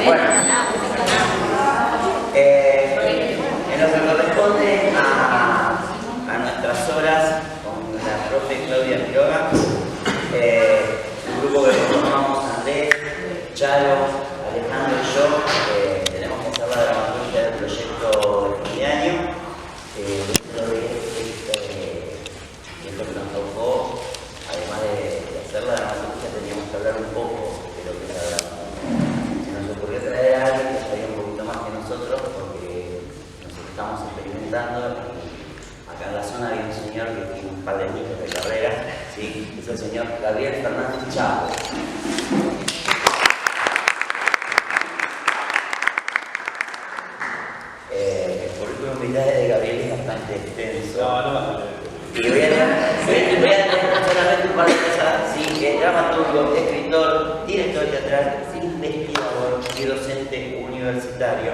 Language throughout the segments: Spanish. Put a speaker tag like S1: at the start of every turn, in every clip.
S1: Bueno, en lo que corresponde a nuestras horas con la profe Claudia Quiroga, un grupo que conformamos Andrés, Charo, Alejandro y yo, tenemos que hacer la dramaturgia del proyecto de fin de año. Dentro de lo que nos tocó, además de hacer la dramaturgia, teníamos que hablar un poco de lo que era la dramaturgia. Se nos ocurrió traer a alguien que sabía un poquito más que nosotros, porque nosotros estamos experimentando. Acá en la zona hay un señor que tiene un par de años de carrera, ¿sí? Es el señor Gabriel Fernández Chavo. El currículum vitae de Gabriel es bastante extenso. Y voy a leer solamente un par de cosas, sí, que es dramaturgo, escritor, director teatral, investigador y docente universitario.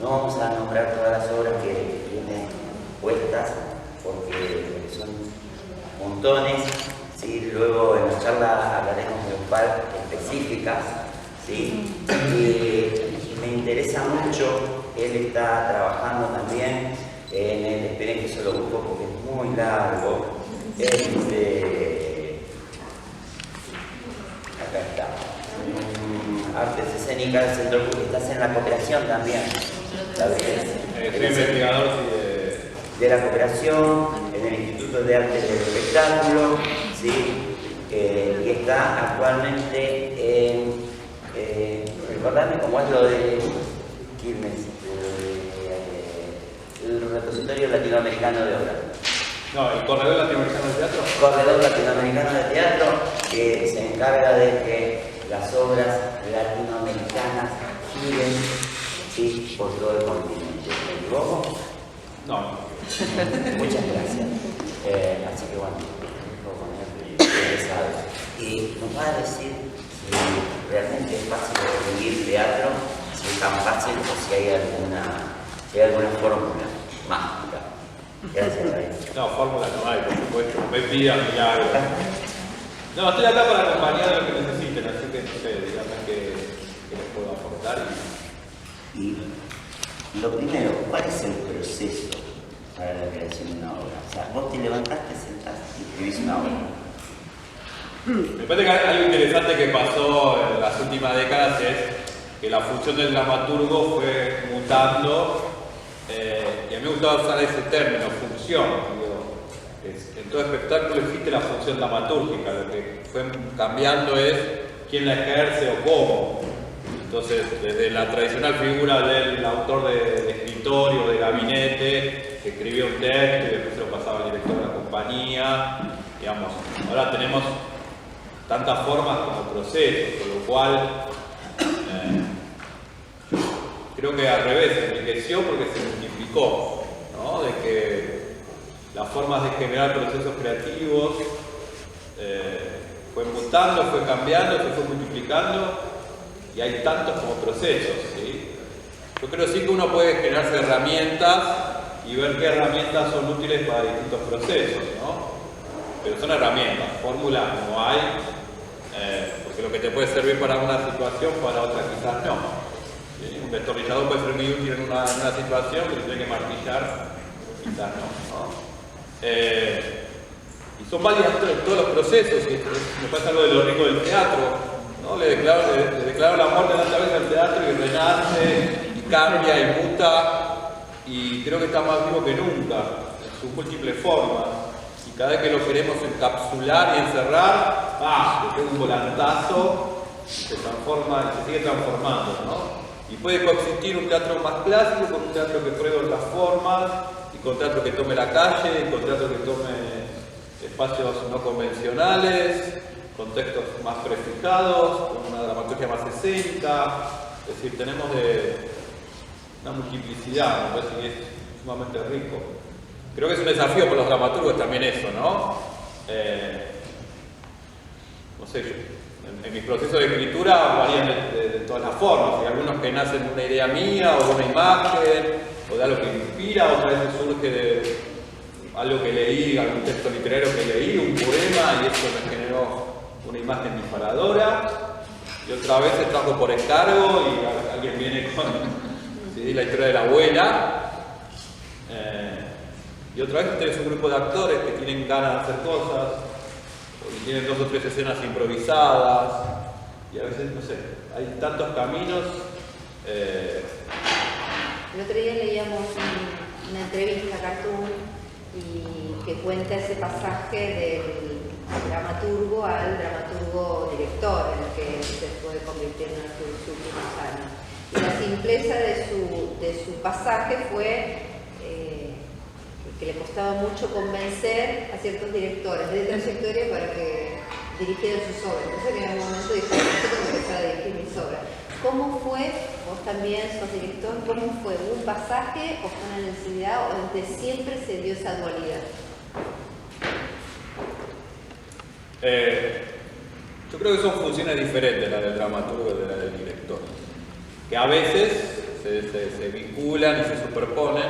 S1: No vamos a nombrar todas las obras que tiene puestas, porque son montones, ¿sí? Luego en la charla hablaremos de un par específicas, ¿sí? Y me interesa mucho, él está trabajando también en el, esperen que yo lo busco porque es muy largo, acá está, Artes Escénicas del Centro Público, estás en la cooperación también, Gabriel.
S2: Soy investigador
S1: de la cooperación, en el Instituto de Arte del Espectáculo, ¿sí? Y está actualmente en, recordadme cómo es lo de Quilmes, el repositorio latinoamericano de obra.
S2: No, el Corredor Latinoamericano de Teatro.
S1: Corredor Latinoamericano de Teatro, que se encarga de que las obras latinoamericanas giren, ¿sí? Por todo el continente. ¿Me equivoco?
S2: No.
S1: Muchas gracias. Así que bueno, puedo poner, sabe. Y nos va a decir si realmente es fácil escribir teatro, si es tan fácil o si hay alguna fórmula mágica. Gracias, David.
S2: No, fórmula no hay, por supuesto. Me pidan milagros. No, estoy acá para acompañar a lo que necesiten, así que no sé, díganme qué les puedo aportar.
S1: Y lo primero, ¿cuál es el proceso para la creación de una obra? O sea, vos te levantaste, sentaste y escribís una obra.
S2: Me parece que algo interesante que pasó en las últimas décadas es que la función del dramaturgo fue mutando, y a mí me gustaba usar ese término, función. En todo espectáculo existe la función dramatúrgica, lo que fue cambiando es quién la ejerce o cómo. Entonces, desde la tradicional figura del autor de escritorio, de gabinete, que escribía un texto y después se lo pasaba al director de la compañía, digamos, ahora tenemos tantas formas como procesos, con lo cual creo que al revés, se enriqueció porque se multiplicó, ¿no? De que las formas de generar procesos creativos fue mutando, fue cambiando, se fue multiplicando y hay tantos como procesos, ¿sí? Yo creo sí que uno puede generarse herramientas y ver qué herramientas son útiles para distintos procesos, ¿no? Pero son herramientas, fórmulas no hay, porque lo que te puede servir para una situación, para otra quizás no. ¿Sí? Un destornillador puede ser muy útil en una situación, pero tiene que martillar, quizás no. Y son válidos todos los procesos, y me pasa algo de lo rico del teatro, ¿no? Le declaro la muerte tantas veces al teatro y renace, y cambia, y muta, y creo que está más vivo que nunca, en sus múltiples formas. Y cada vez que lo queremos encapsular y encerrar, le pega un volantazo, y se transforma, y se sigue transformando, ¿no? Y puede coexistir un teatro más clásico con un teatro que pruebe otras formas, y con teatro que tome la calle, y con teatro que tome espacios no convencionales, con textos más prefijados, con una dramaturgia más escénica. Es decir, tenemos una multiplicidad, me parece que es sumamente rico. Creo que es un desafío para los dramaturgos también eso, ¿no? No sé, en mis procesos de escritura varían de todas las formas. Hay algunos que nacen de una idea mía o de una imagen, o de algo que me inspira, otras veces surge de algo que leí, algún texto literario que leí, un poema, y eso me generó una imagen disparadora, y otra vez se trajo por encargo y alguien viene con ¿sí? La historia de la abuela. Y otra vez tenés un grupo de actores que tienen ganas de hacer cosas, y tienen 2 o 3 escenas improvisadas, y a veces, no sé, hay tantos caminos.
S3: El otro día leíamos una entrevista a Cartoon y que cuenta ese pasaje del dramaturgo al dramaturgo director, en el que se fue convirtiendo en sus últimos años. Y la simpleza de su pasaje fue que le costaba mucho convencer a ciertos directores de trayectoria para que dirigieran sus obras. Entonces que en un momento dijo, yo tengo que empezar a dirigir mis obras. ¿Cómo fue? Vos también sos director, ¿cómo fue? ¿Un pasaje o fue una necesidad o desde siempre se dio esa dualidad?
S2: Yo creo que son funciones diferentes, la del dramaturgo y la del director, que a veces se vinculan y se superponen.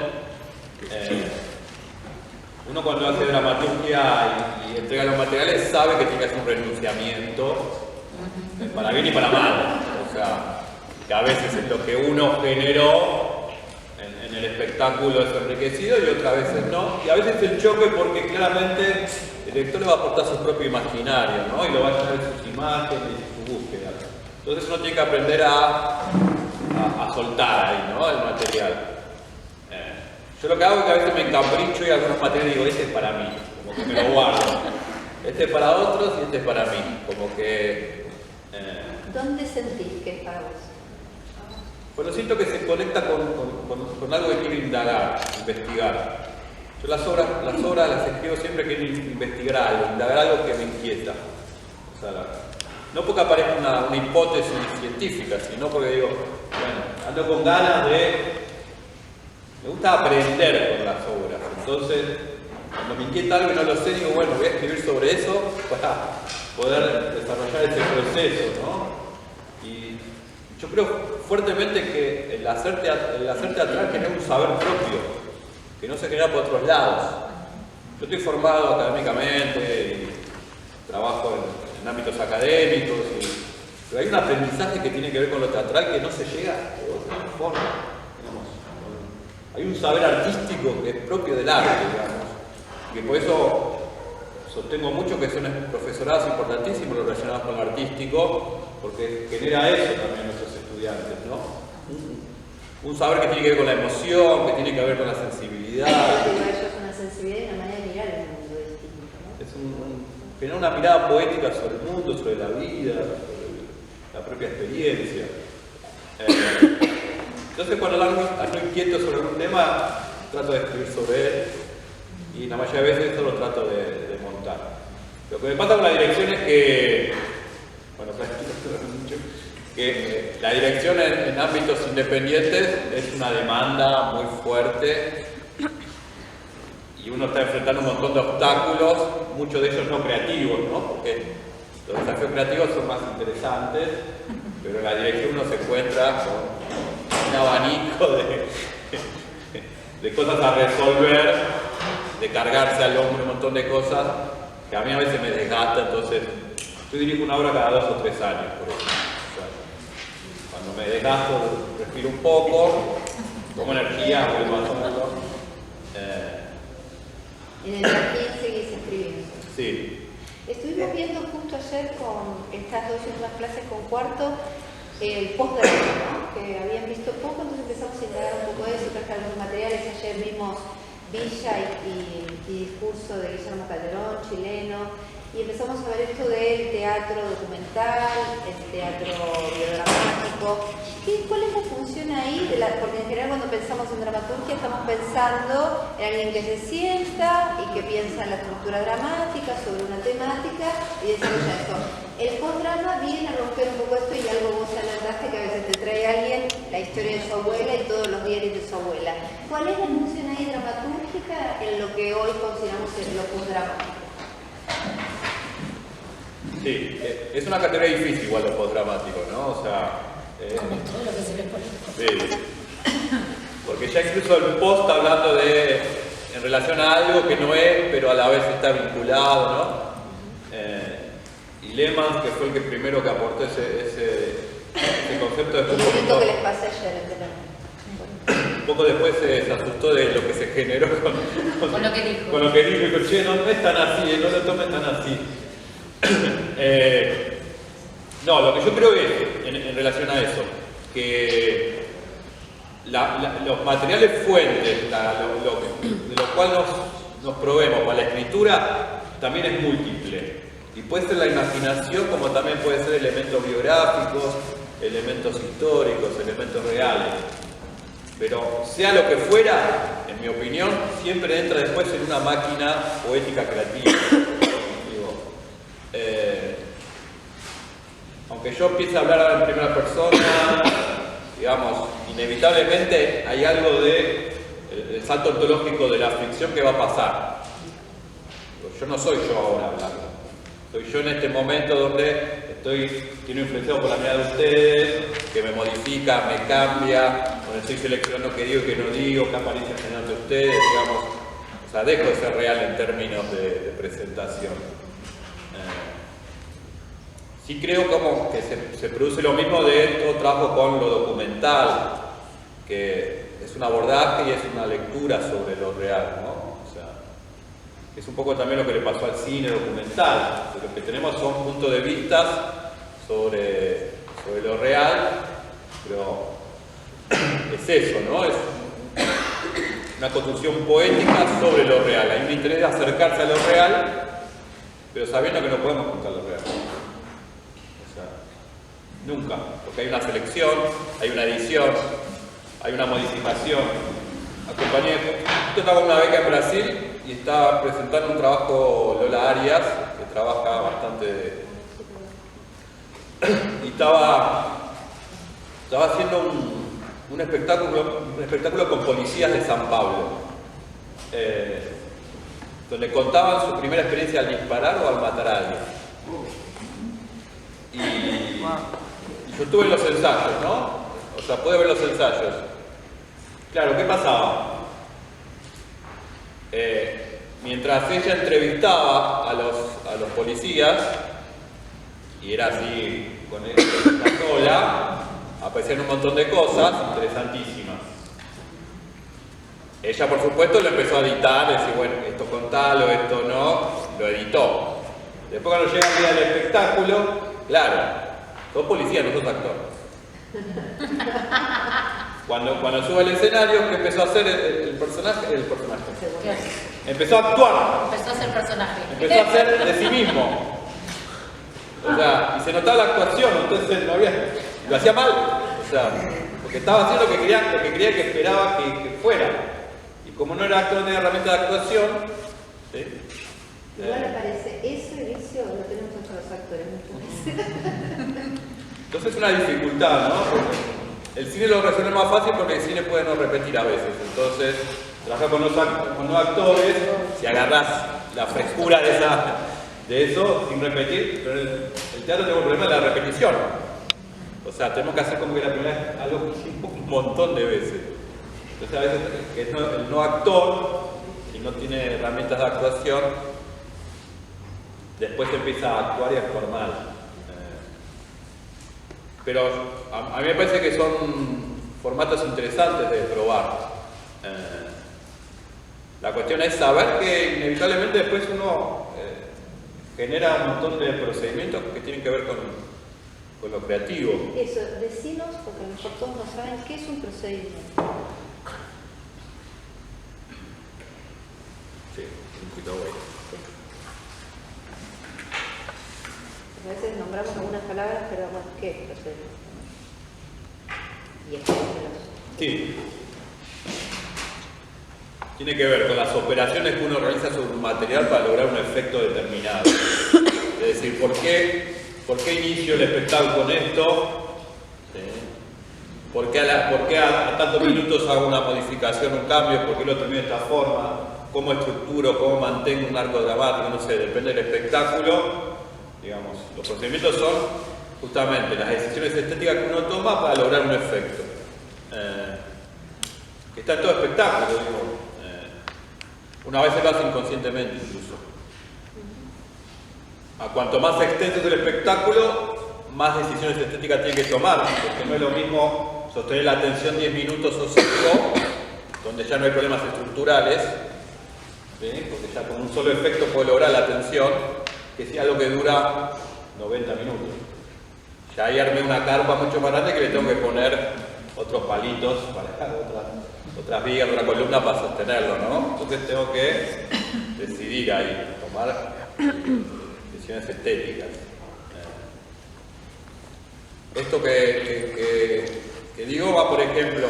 S2: Uno cuando hace dramaturgia y entrega los materiales sabe que tiene que hacer un renunciamiento, para bien y para mal. O sea, que a veces es lo que uno generó en el espectáculo es enriquecido y otras veces no. Y a veces el choque porque claramente el director le va a aportar su propio imaginario, ¿no? Y lo va a llenar sus imágenes y su búsqueda. Entonces uno tiene que aprender a soltar ahí, ¿no? El material. Yo lo que hago es que a veces me encapricho y algunos materiales digo, este es para mí, como que me lo guardo. Este es para otros y este es para mí, como que...
S3: ¿Dónde sentís que es para vos?
S2: Bueno, siento que se conecta con algo que quiero indagar, investigar. Yo las obras las escribo siempre que quiero investigar algo, indagar algo que me inquieta. O sea, no porque aparezca una hipótesis científica, sino porque digo, bueno, ando con ganas de... Me gusta aprender con las obras. Entonces, cuando me inquieta algo y no lo sé, digo, bueno, voy a escribir sobre eso para poder desarrollar ese proceso, ¿no? Y yo creo fuertemente que el hacer teatral genera un saber propio, que no se genera por otros lados. Yo estoy formado académicamente y trabajo en ámbitos académicos, pero hay un aprendizaje que tiene que ver con lo teatral que no se llega de otra forma. Hay un saber artístico que es propio del arte, digamos, y que por eso sostengo mucho que son profesorados importantísimos los relacionados con lo artístico, porque genera eso también en nuestros estudiantes, ¿no? Un saber que tiene que ver con la emoción, que tiene que ver con la sensibilidad.
S3: Es una sensibilidad y una manera de mirar el mundo distinto, ¿no?
S2: Es genera una mirada poética sobre el mundo, sobre la vida, sobre la propia experiencia. Entonces cuando ando inquieto sobre un tema, trato de escribir sobre él y la mayoría de veces eso lo trato de montar. Lo que me pasa con la dirección es que, bueno, que la dirección en ámbitos independientes es una demanda muy fuerte y uno está enfrentando un montón de obstáculos, muchos de ellos no creativos, ¿no? Porque los desafíos creativos son más interesantes, pero en la dirección uno se encuentra con un abanico de cosas a resolver, de cargarse al hombro un montón de cosas que a mí a veces me desgasta. Entonces yo dirijo una obra cada 2 o 3 años, por eso. O sea, cuando me desgasto respiro un poco, tomo energía, vuelvo a hacerlo.
S3: En el jardín seguís escribiendo.
S2: Sí.
S3: Estuvimos viendo justo ayer con estas 2 últimas clases con cuarto el postgrado, ¿no? Que habían visto poco, entonces empezamos a indagar un poco de eso, traje algunos materiales. Ayer vimos Villa y discurso de Guillermo Calderón, chileno, y empezamos a ver esto del teatro documental, el teatro biodramático. ¿Cuál es la función ahí? Porque en general cuando pensamos en dramaturgia estamos pensando en alguien que se sienta y que piensa en la estructura dramática sobre una temática y desarrolla eso. El postdrama viene a romper un poco esto y algo vos adelantaste que a veces te trae alguien la historia de su abuela y todos los diarios de su abuela. ¿Cuál es la función ahí dramatúrgica en lo que hoy consideramos lo postdramático?
S2: Sí, es una categoría difícil igual lo postdramático, ¿no? O sea,
S4: como todo lo que se le pone.
S2: Sí, porque ya incluso el post está hablando en relación a algo que no es, pero a la vez está vinculado, ¿no? Lehmann, que fue el que primero que aportó ese concepto,
S3: El
S2: después
S3: momento que les pasé ayer,
S2: un poco después se asustó de lo que se generó
S4: Con lo que dijo.
S2: Con lo que dijo, dijo, che, no es tan así, no lo tomen tan así. No, lo que yo creo es, en relación a eso, que los materiales fuentes, de los cuales nos proveemos para la escritura, también es múltiple. Y puede ser la imaginación, como también puede ser elementos biográficos, elementos históricos, elementos reales. Pero sea lo que fuera, en mi opinión, siempre entra después en una máquina poética creativa. Digo, aunque yo empiece a hablar ahora en primera persona, digamos, inevitablemente hay algo del salto ontológico de la ficción que va a pasar. Yo no soy yo ahora hablando. Soy yo en este momento donde estoy siendo influenciado por la mirada de ustedes, que me modifica, me cambia, donde estoy seleccionando qué digo y qué no digo, qué apariencia general de ustedes, digamos. O sea, dejo de ser real en términos de presentación. Sí creo como que se produce lo mismo de todo trabajo con lo documental, que es un abordaje y es una lectura sobre lo real, ¿no? Es un poco también lo que le pasó al cine documental. Lo que tenemos son puntos de vista sobre lo real, pero es eso, ¿no? Es una construcción poética sobre lo real. Hay un interés de acercarse a lo real, pero sabiendo que no podemos contar lo real. O sea, nunca, porque hay una selección, hay una edición, hay una modificación. Acompañé, yo estaba con una beca en Brasil y estaba presentando un trabajo Lola Arias, que trabaja bastante, y estaba haciendo un espectáculo con policías de San Pablo, donde contaban su primera experiencia al disparar o al matar a alguien. Y yo estuve en los ensayos, ¿no? O sea, pude ver los ensayos. Claro, ¿qué pasaba? Mientras ella entrevistaba a los policías, y era así, con ella sola, aparecían un montón de cosas interesantísimas. Ella, por supuesto, lo empezó a editar, decir, bueno, esto contalo, esto no, lo editó. Después, cuando llega el día del espectáculo, claro, sos policía, no sos actor. Cuando sube al escenario, ¿qué empezó a hacer el personaje? Empezó a actuar.
S4: Empezó a ser personaje.
S2: Empezó a hacer de sí mismo. O sea, y se notaba la actuación, entonces lo hacía mal. O sea, porque estaba haciendo lo que creía que esperaba que fuera. Y como no era actor, no tenía herramienta de actuación, ¿sí?
S3: Igual aparece ese vicio, lo tenemos mucho los actores muchas veces.
S2: Entonces es una dificultad, ¿no? Porque el cine lo resuelve más fácil porque el cine puede no repetir a veces. Entonces, trabajar con los actores, si agarrás la frescura de eso sin repetir, pero el teatro tiene el problema de la repetición. O sea, tenemos que hacer como que la primera vez algo un montón de veces. Entonces, a veces que el no actor, y no tiene herramientas de actuación, después empieza a actuar y a actuar mal. Pero a mí me parece que son formatos interesantes de probar. La cuestión es saber que inevitablemente después uno genera un montón de procedimientos que tienen que ver con lo creativo.
S3: Eso, decinos, porque a lo mejor todos no saben qué es un procedimiento.
S2: Sí, un poquito bueno.
S3: A veces nombramos algunas palabras, pero bueno, ¿qué es procedimiento? Y ejemplos.
S2: Sí. Tiene que ver con las operaciones que uno realiza sobre un material para lograr un efecto determinado. Es decir, ¿por qué inicio el espectáculo con esto? ¿Sí? ¿Por qué a tantos minutos hago una modificación, un cambio? ¿Por qué lo termino de esta forma? ¿Cómo estructuro? ¿Cómo mantengo un arco dramático? No sé, depende del espectáculo. Digamos, los procedimientos son justamente las decisiones estéticas que uno toma para lograr un efecto. Que está en todo espectáculo, digo. Una vez se lo hace inconscientemente incluso. a cuanto más extenso es el espectáculo, más decisiones estéticas tiene que tomar, porque no es lo mismo sostener la atención 10 minutos o 5, donde ya no hay problemas estructurales, ¿sí? Porque ya con un solo efecto puedo lograr la atención, que si algo que dura 90 minutos. Ya ahí armé una carpa mucho más grande que le tengo que poner otros palitos, para otras vigas, otra columna para sostenerlo, ¿no? Entonces tengo que decidir ahí, tomar decisiones estéticas. Esto que digo va, por ejemplo,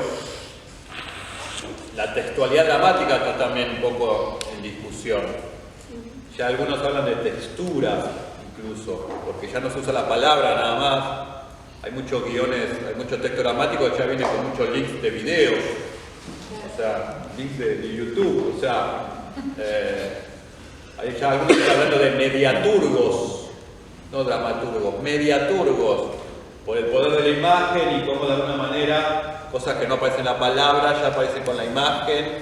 S2: la textualidad dramática está también un poco en discusión. Ya algunos hablan de texturas incluso, porque ya no se usa la palabra nada más. Hay muchos guiones, hay mucho texto dramático que ya viene con muchos links de videos, o sea, links de YouTube, o sea, hay ya algunos que están hablando de mediaturgos, no dramaturgos, mediaturgos, por el poder de la imagen y cómo de alguna manera cosas que no aparecen en la palabra ya aparecen con la imagen,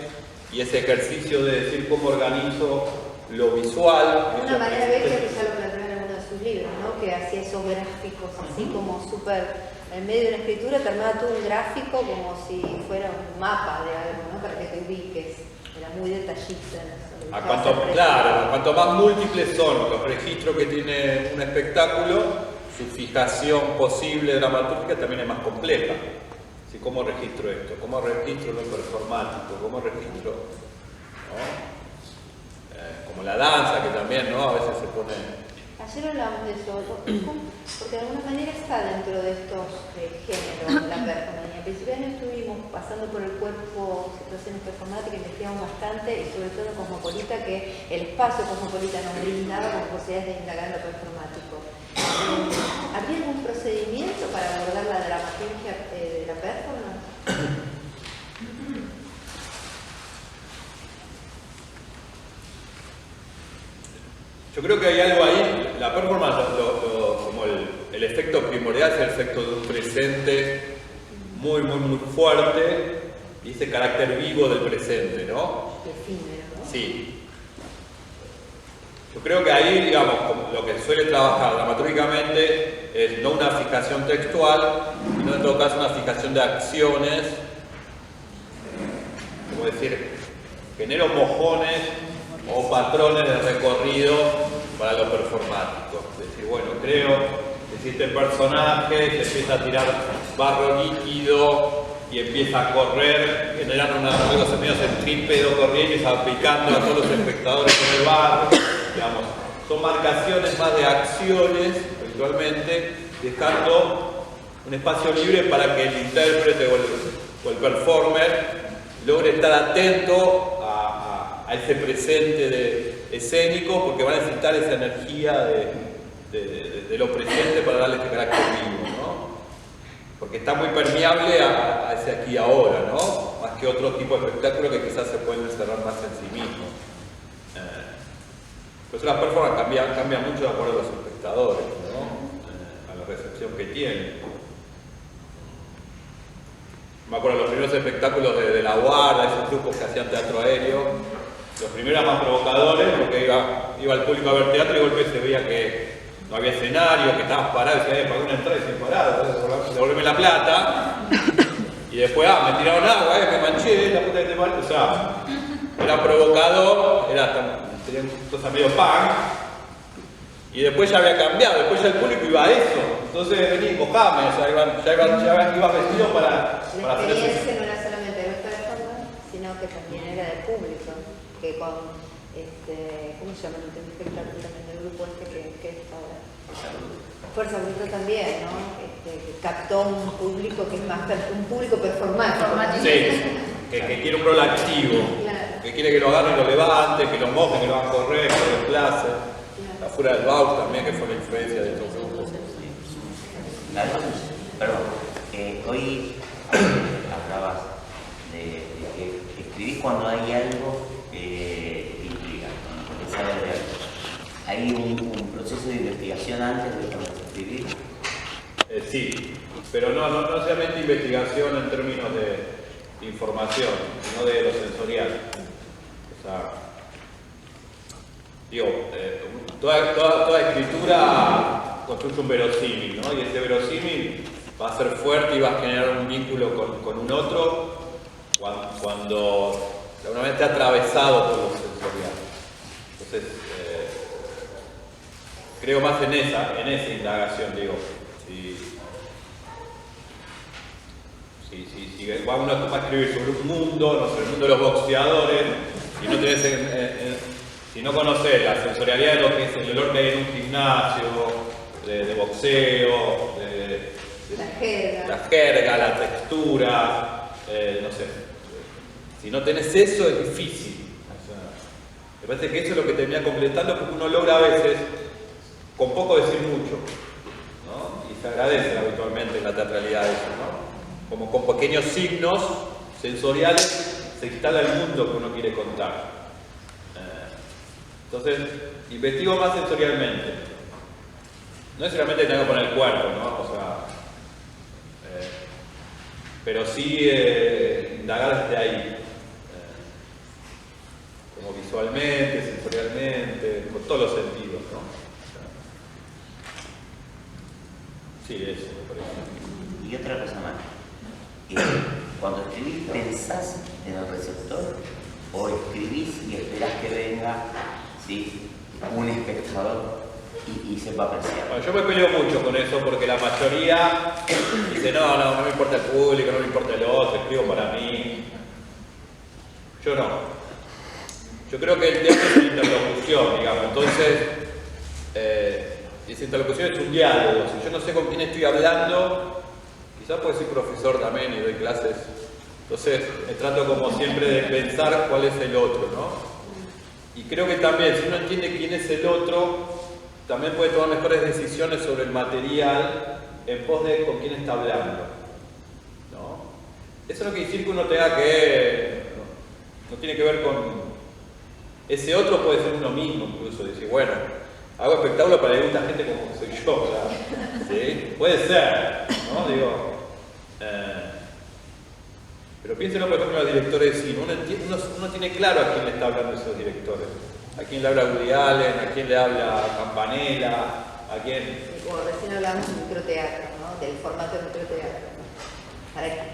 S2: y ese ejercicio de decir cómo organizo lo visual.
S3: De una manera Becker, que ya lo planteó en uno de sus libros, ¿no? Que hacía esos gráficos así como súper, en medio de una escritura te armaba todo un gráfico como si fuera un mapa de algo, ¿no? Para que te ubiques. Era muy detallista.
S2: Claro, cuanto más múltiples son los registros que tiene un espectáculo, su fijación posible dramatúrgica también es más compleja. ¿Sí? ¿Cómo registro esto? ¿Cómo registro lo performático? ¿Cómo registro? ¿No? Como la danza, que también, ¿no? A veces se pone...
S3: Ayer hablamos de eso, porque de alguna manera está dentro de estos géneros la performance. Al principio de año estuvimos pasando por el cuerpo situaciones performáticas, investigamos bastante, y sobre todo en Cosmopolita, que el espacio Cosmopolita nos brindaba con posibilidades de indagar lo performático. ¿Había algún procedimiento para abordar la dramaturgia de la performance?
S2: Yo creo que hay algo ahí, la performance, como el efecto primordial es el efecto de un presente muy fuerte, y ese carácter vivo del presente, ¿no?
S3: Efímero, ¿no?
S2: Sí. Yo creo que ahí, digamos, lo que suele trabajar dramatúrgicamente es no una fijación textual, sino en todo caso una fijación de acciones, como decir, genero mojones o patrones de recorrido para lo performático. Es decir, bueno, creo que si este personaje se empieza a tirar barro líquido y empieza a correr, generando algo medio centrípedo corriendo y salpicando a todos los espectadores con el barro, digamos, son marcaciones más de acciones, habitualmente, dejando un espacio libre para que el intérprete o el performer logre estar atento a ese presente escénico, porque va a necesitar esa energía de lo presente para darle este carácter vivo, ¿no? Porque está muy permeable a ese aquí y ahora, ¿no? Más que otro tipo de espectáculo que quizás se pueden encerrar más en sí mismo. Por eso la performance cambia mucho de acuerdo a los espectadores, ¿no? A la recepción que tienen. Me acuerdo de los primeros espectáculos de la guarda, esos grupos que hacían teatro aéreo. Los primeros más provocadores, porque iba el público a ver teatro y de golpe se veía que no había escenario, que estabas parado, y decía, pagué una entrada y estoy parado, devolveme la plata. Y después, me tiraron agua, me manché, la puta que te mal. O sea, era provocador, tenía cosas medio punk. Y después ya había cambiado, después ya el público iba a eso. Entonces vení, mojame, o sea, iba vestido para hacer eso.
S3: La experiencia no era solamente de los performers, sino que también era del público. Que con, ¿cómo se llama el espectáculo también del grupo que está ahora? Fuerza Bruta también, ¿no? Que captó un público que es más un público performático.
S2: Sí, que quiere un rol activo, claro. Que quiere que lo agarren y lo levante, que lo mojen, que lo hagan correr, que lo desplace. Claro. La Furia del Bausch también, que fue la influencia de estos grupos.
S1: Perdón, hoy hablabas de que escribís cuando hay algo que intriga, que saber de algo. ¿Hay un proceso de investigación antes de escribir?
S2: Sí, pero no solamente investigación en términos de información, sino de lo sensorial. O sea, digo, toda escritura construye un verosímil, ¿no? Y ese verosímil va a ser fuerte y va a generar un vínculo con un otro cuando de alguna manera esté atravesado por lo sensorial. Entonces, creo más en esa indagación, digo. Si va uno a escribir sobre un mundo, no sé, el mundo de los boxeadores, y no tenés si no conoces la sensorialidad de lo que es el olor que hay en un gimnasio, de boxeo, la jerga, la textura, no sé. Si no tenés eso es difícil. O sea, me parece que eso es lo que termina completando porque uno logra a veces con poco decir mucho, ¿no? Y se agradece habitualmente en la teatralidad eso, ¿no? Como con pequeños signos sensoriales se instala el mundo que uno quiere contar. Entonces, investigo más sensorialmente. No necesariamente tengo que poner el cuerpo, ¿no? O sea, pero sí indagar desde ahí. Como visualmente, sensorialmente, con todos los sentidos, ¿no? Sí, eso, por ejemplo.
S1: Y otra cosa más. Cuando escribís, ¿pensás en el receptor? ¿O escribís y esperás que venga, ¿sí?, un espectador y sepa apreciar?
S2: Bueno, yo me peleo mucho con eso porque la mayoría dice no me importa el público, no me importa el otro, escribo para mí. Yo no. Yo creo que el teatro es una interlocución, digamos. Entonces, esa interlocución es un diálogo. Si yo no sé con quién estoy hablando, quizás porque soy profesor también y doy clases. Entonces, me trato como siempre de pensar cuál es el otro, ¿no? Y creo que también, si uno entiende quién es el otro, también puede tomar mejores decisiones sobre el material en pos de con quién está hablando, ¿no? Eso no quiere decir que uno tenga que... No tiene que ver con... Ese otro puede ser uno mismo, incluso. Decir, bueno, hago espectáculo para que le guste a gente como soy yo, ¿verdad? ¿Sí? Puede ser, ¿no? Digo... pero piénsenlo, por ejemplo, los directores de cine. Uno tiene claro a quién le está hablando esos directores. A quién le habla Woody Allen, a quién le habla Campanella, a quién...
S3: Como recién hablábamos de microteatro, ¿no? Del formato de microteatro.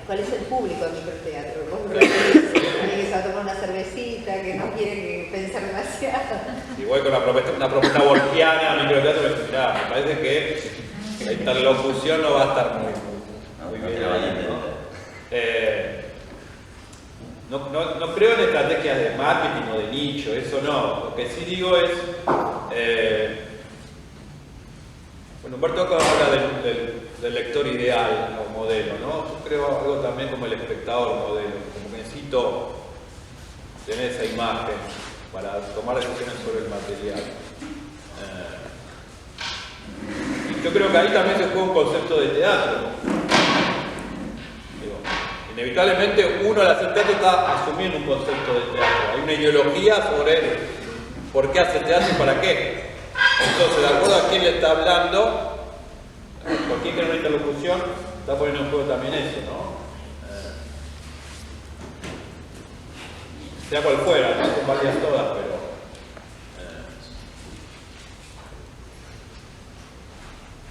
S3: ¿Cuál es el público del microteatro? Vos alguien que se va a tomar una cervecita, que no quiere pensar demasiado.
S2: Igual con una propuesta borgiana, microteatro, me parece que la interlocución no va a estar muy bien ahí, ¿no? No creo en estrategias de marketing o de nicho, eso no. Lo que sí digo es... bueno, Humberto Eco habla del lector ideal o modelo, ¿no? Yo creo algo también como el espectador modelo, como que necesito tener esa imagen para tomar decisiones sobre el material. Y yo creo que ahí también se juega un concepto de teatro. Inevitablemente uno al hacer teatro está asumiendo un concepto de teatro. Hay una ideología sobre por qué hace teatro y para qué. Entonces, de acuerdo a quién le está hablando, con quién quiere una interlocución, está poniendo en juego también eso, ¿no? Sea cual fuera, ¿no? Son varias todas, pero...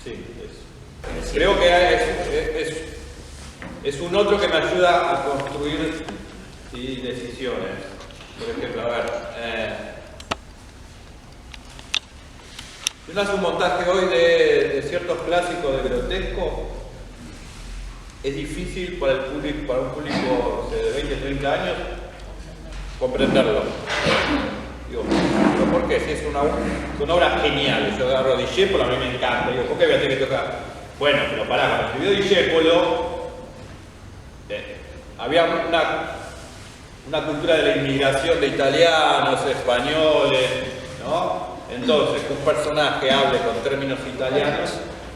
S2: sí, eso. Creo que es un otro que me ayuda a construir decisiones. Por ejemplo, a ver, si uno hace un montaje hoy de ciertos clásicos de grotesco, es difícil para un público de 20, 30 años comprenderlo. Digo, ¿pero por qué? Si son obras geniales. Yo agarro Discépolo, a mí me encanta. Digo, ¿por qué voy a tener que tocar? Bueno, pero pará, cuando escribió Discépolo, había una cultura de la inmigración de italianos, españoles, ¿no? Entonces, que un personaje hable con términos italianos,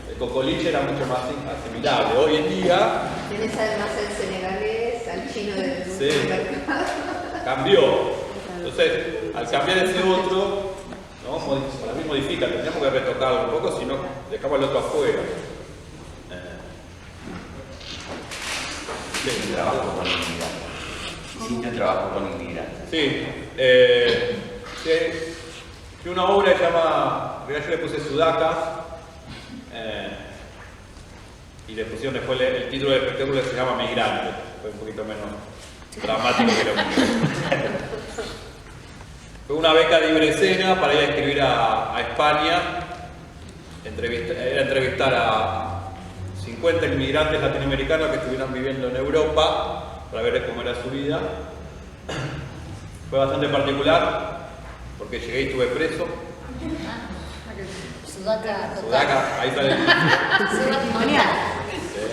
S2: el Cocoliche era mucho más asimilable. Hoy en día...
S3: Tienes además al senegalés, al chino del mercado.
S2: Cambió. Entonces, al cambiar ese otro, ¿no? Para mí modifica, tendríamos que retocarlo un poco, si no, dejamos al otro afuera.
S1: Sí, trabajo con inmigrantes. Hiciste un trabajo con inmigrantes.
S2: Sí. Una obra se llama realidad yo le puse sudacas y le pusieron después el título del espectáculo que se llama Migrante. Fue un poquito menos dramático que lo que fue una beca de Ibresena para ir a escribir a España, entrevistar a 50 inmigrantes latinoamericanos que estuvieran viviendo en Europa para ver cómo era su vida. Fue bastante particular porque llegué y estuve preso.
S4: Sudaca total.
S2: Sudaca, ahí sale.
S4: Sudaca.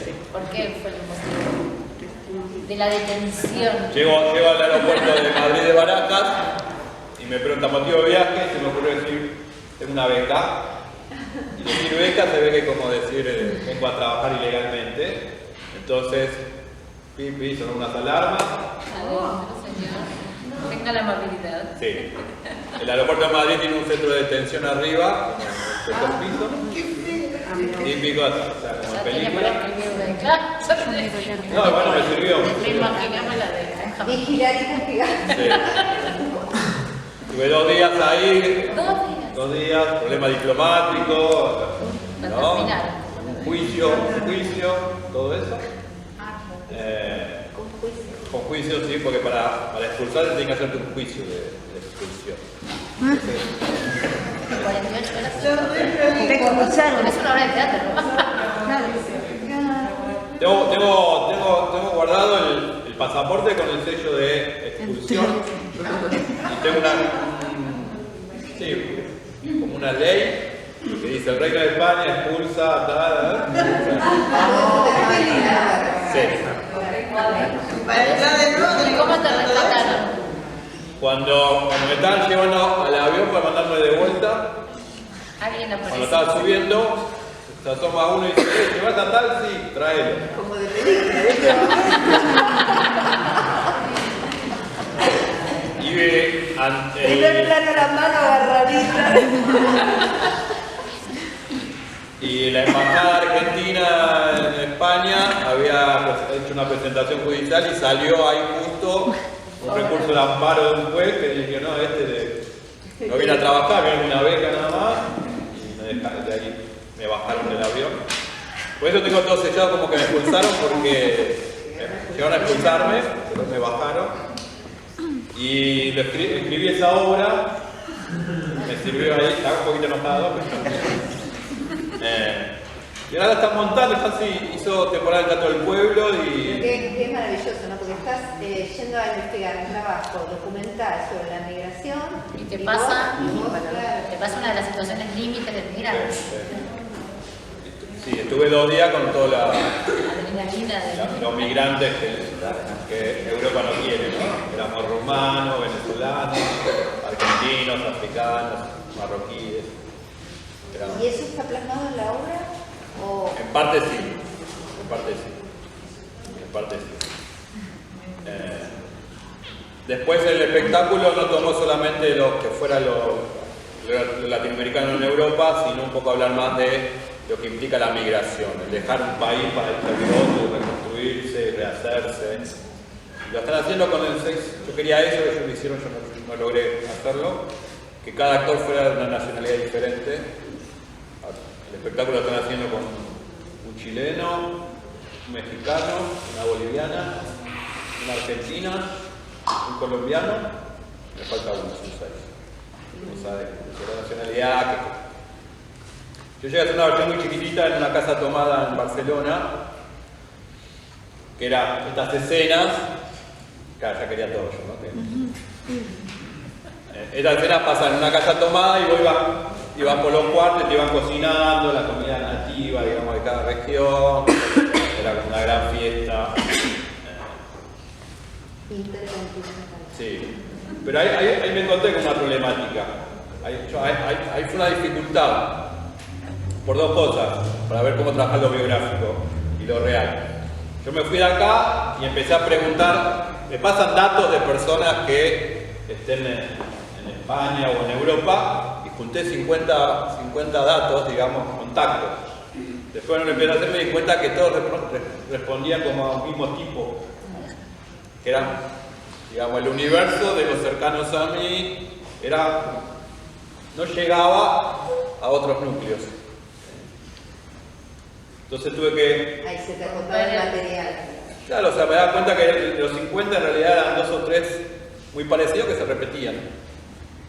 S2: Sí.
S4: ¿Por qué fue el motivo de la detención?
S2: Llego al aeropuerto de Madrid de Barajas y me preguntan motivo de viaje, se me ocurrió decir, tengo una beca. Y decir beca se ve que como decir vengo a trabajar ilegalmente. Entonces, son unas alarmas.
S4: Adentro, señor. Tenga la amabilidad.
S2: Sí. El aeropuerto de Madrid tiene un centro de detención arriba, en el tercer piso. Típico, o sea, como en
S4: Ya tiene para
S2: película.
S4: escribir beca.
S2: No, bueno, me sirvió.
S4: Me imaginaba la beca.
S3: Vigilar y castigar.
S2: Sí. Tuve 2 días ahí.
S4: 2 días.
S2: 2 días, problema diplomático,
S4: Para
S2: ¿no?
S4: terminar.
S2: Juicio, todo eso.
S3: Con juicio.
S2: Con juicio, sí, porque para expulsar tiene que hacerte un juicio de expulsión.
S4: 48 horas.
S5: Te expulsaron.
S4: Es una obra de teatro, ¿no?
S2: Tengo guardado el pasaporte con el sello de expulsión. Y tengo como una ley que dice el Reino de España expulsa, Sí.
S4: ¿Y cómo te rescataron?
S2: Cuando me estaban llevando al avión para mandarme de vuelta,
S4: Alguien
S2: cuando
S4: apareció.
S2: estaba subiendo, se asoma uno y dice, ¿te vas a tal? Sí, tráelo.
S5: Como de película,
S2: Y ve ante
S5: primer plano la mano agarradita.
S2: y la embajada argentina en España había hecho una presentación judicial y salió ahí justo un recurso de amparo de un juez que dijo, no, no viene a trabajar, viene una beca nada más, y me dejaron de ahí, me bajaron del avión. Por eso tengo todo sellado como que me expulsaron porque llegaron a expulsarme, pero me bajaron. Y escribí esa obra, me sirvió ahí, estaba un poquito enojado. Y ahora la están montando, hizo temporada del Teatro del Pueblo y...
S3: Que es maravilloso, ¿no? Porque estás yendo a investigar un trabajo documental sobre la migración.
S4: Y te pasa,
S3: claro.
S4: te pasa una de las situaciones límites del migrante.
S2: Sí, estuve 2 días con toda la...
S4: Adrenalina de...
S2: los migrantes que Europa no quiere, ¿no? Éramos rumanos, venezolanos, argentinos, africanos, marroquíes. Éramos...
S3: ¿Y eso está plasmado en la obra? ¿O
S2: En parte sí, en parte sí. Después el espectáculo no tomó solamente lo que fuera lo latinoamericano en Europa, sino un poco hablar más de lo que implica la migración, el dejar un país para irse a otro, reconstruirse, rehacerse. Y lo están haciendo con el sexo. Yo quería eso, ellos lo hicieron, yo no logré hacerlo, que cada actor fuera de una nacionalidad diferente. El espectáculo lo están haciendo con un chileno, un mexicano, una boliviana, una argentina, un colombiano, me falta uno, son 6. No sabe la nacionalidad. Yo llegué a hacer una versión muy chiquitita en una casa tomada en Barcelona, que era estas escenas, claro, ya quería todo yo, ¿no? Estas escenas pasan en una casa tomada y vos ibas por los cuartos y te iban cocinando la comida nativa, digamos, de cada región. Era como una gran fiesta.
S3: intercontinental?
S2: Sí, pero ahí me encontré con una problemática. Ahí fue una dificultad por 2 cosas, para ver cómo trabajar lo biográfico y lo real. Yo me fui de acá y empecé a preguntar, me pasan datos de personas que estén en España o en Europa, y junté 50 datos, digamos, contactos. Después cuando lo empecé a hacer me di cuenta que todos respondían como a un mismo tipo, que era, digamos, el universo de los cercanos a mí, no llegaba a otros núcleos. Entonces tuve que...
S3: Ahí se te agotaba el material.
S2: Claro, o sea, me daba cuenta que los 50 en realidad eran 2 o 3 muy parecidos que se repetían.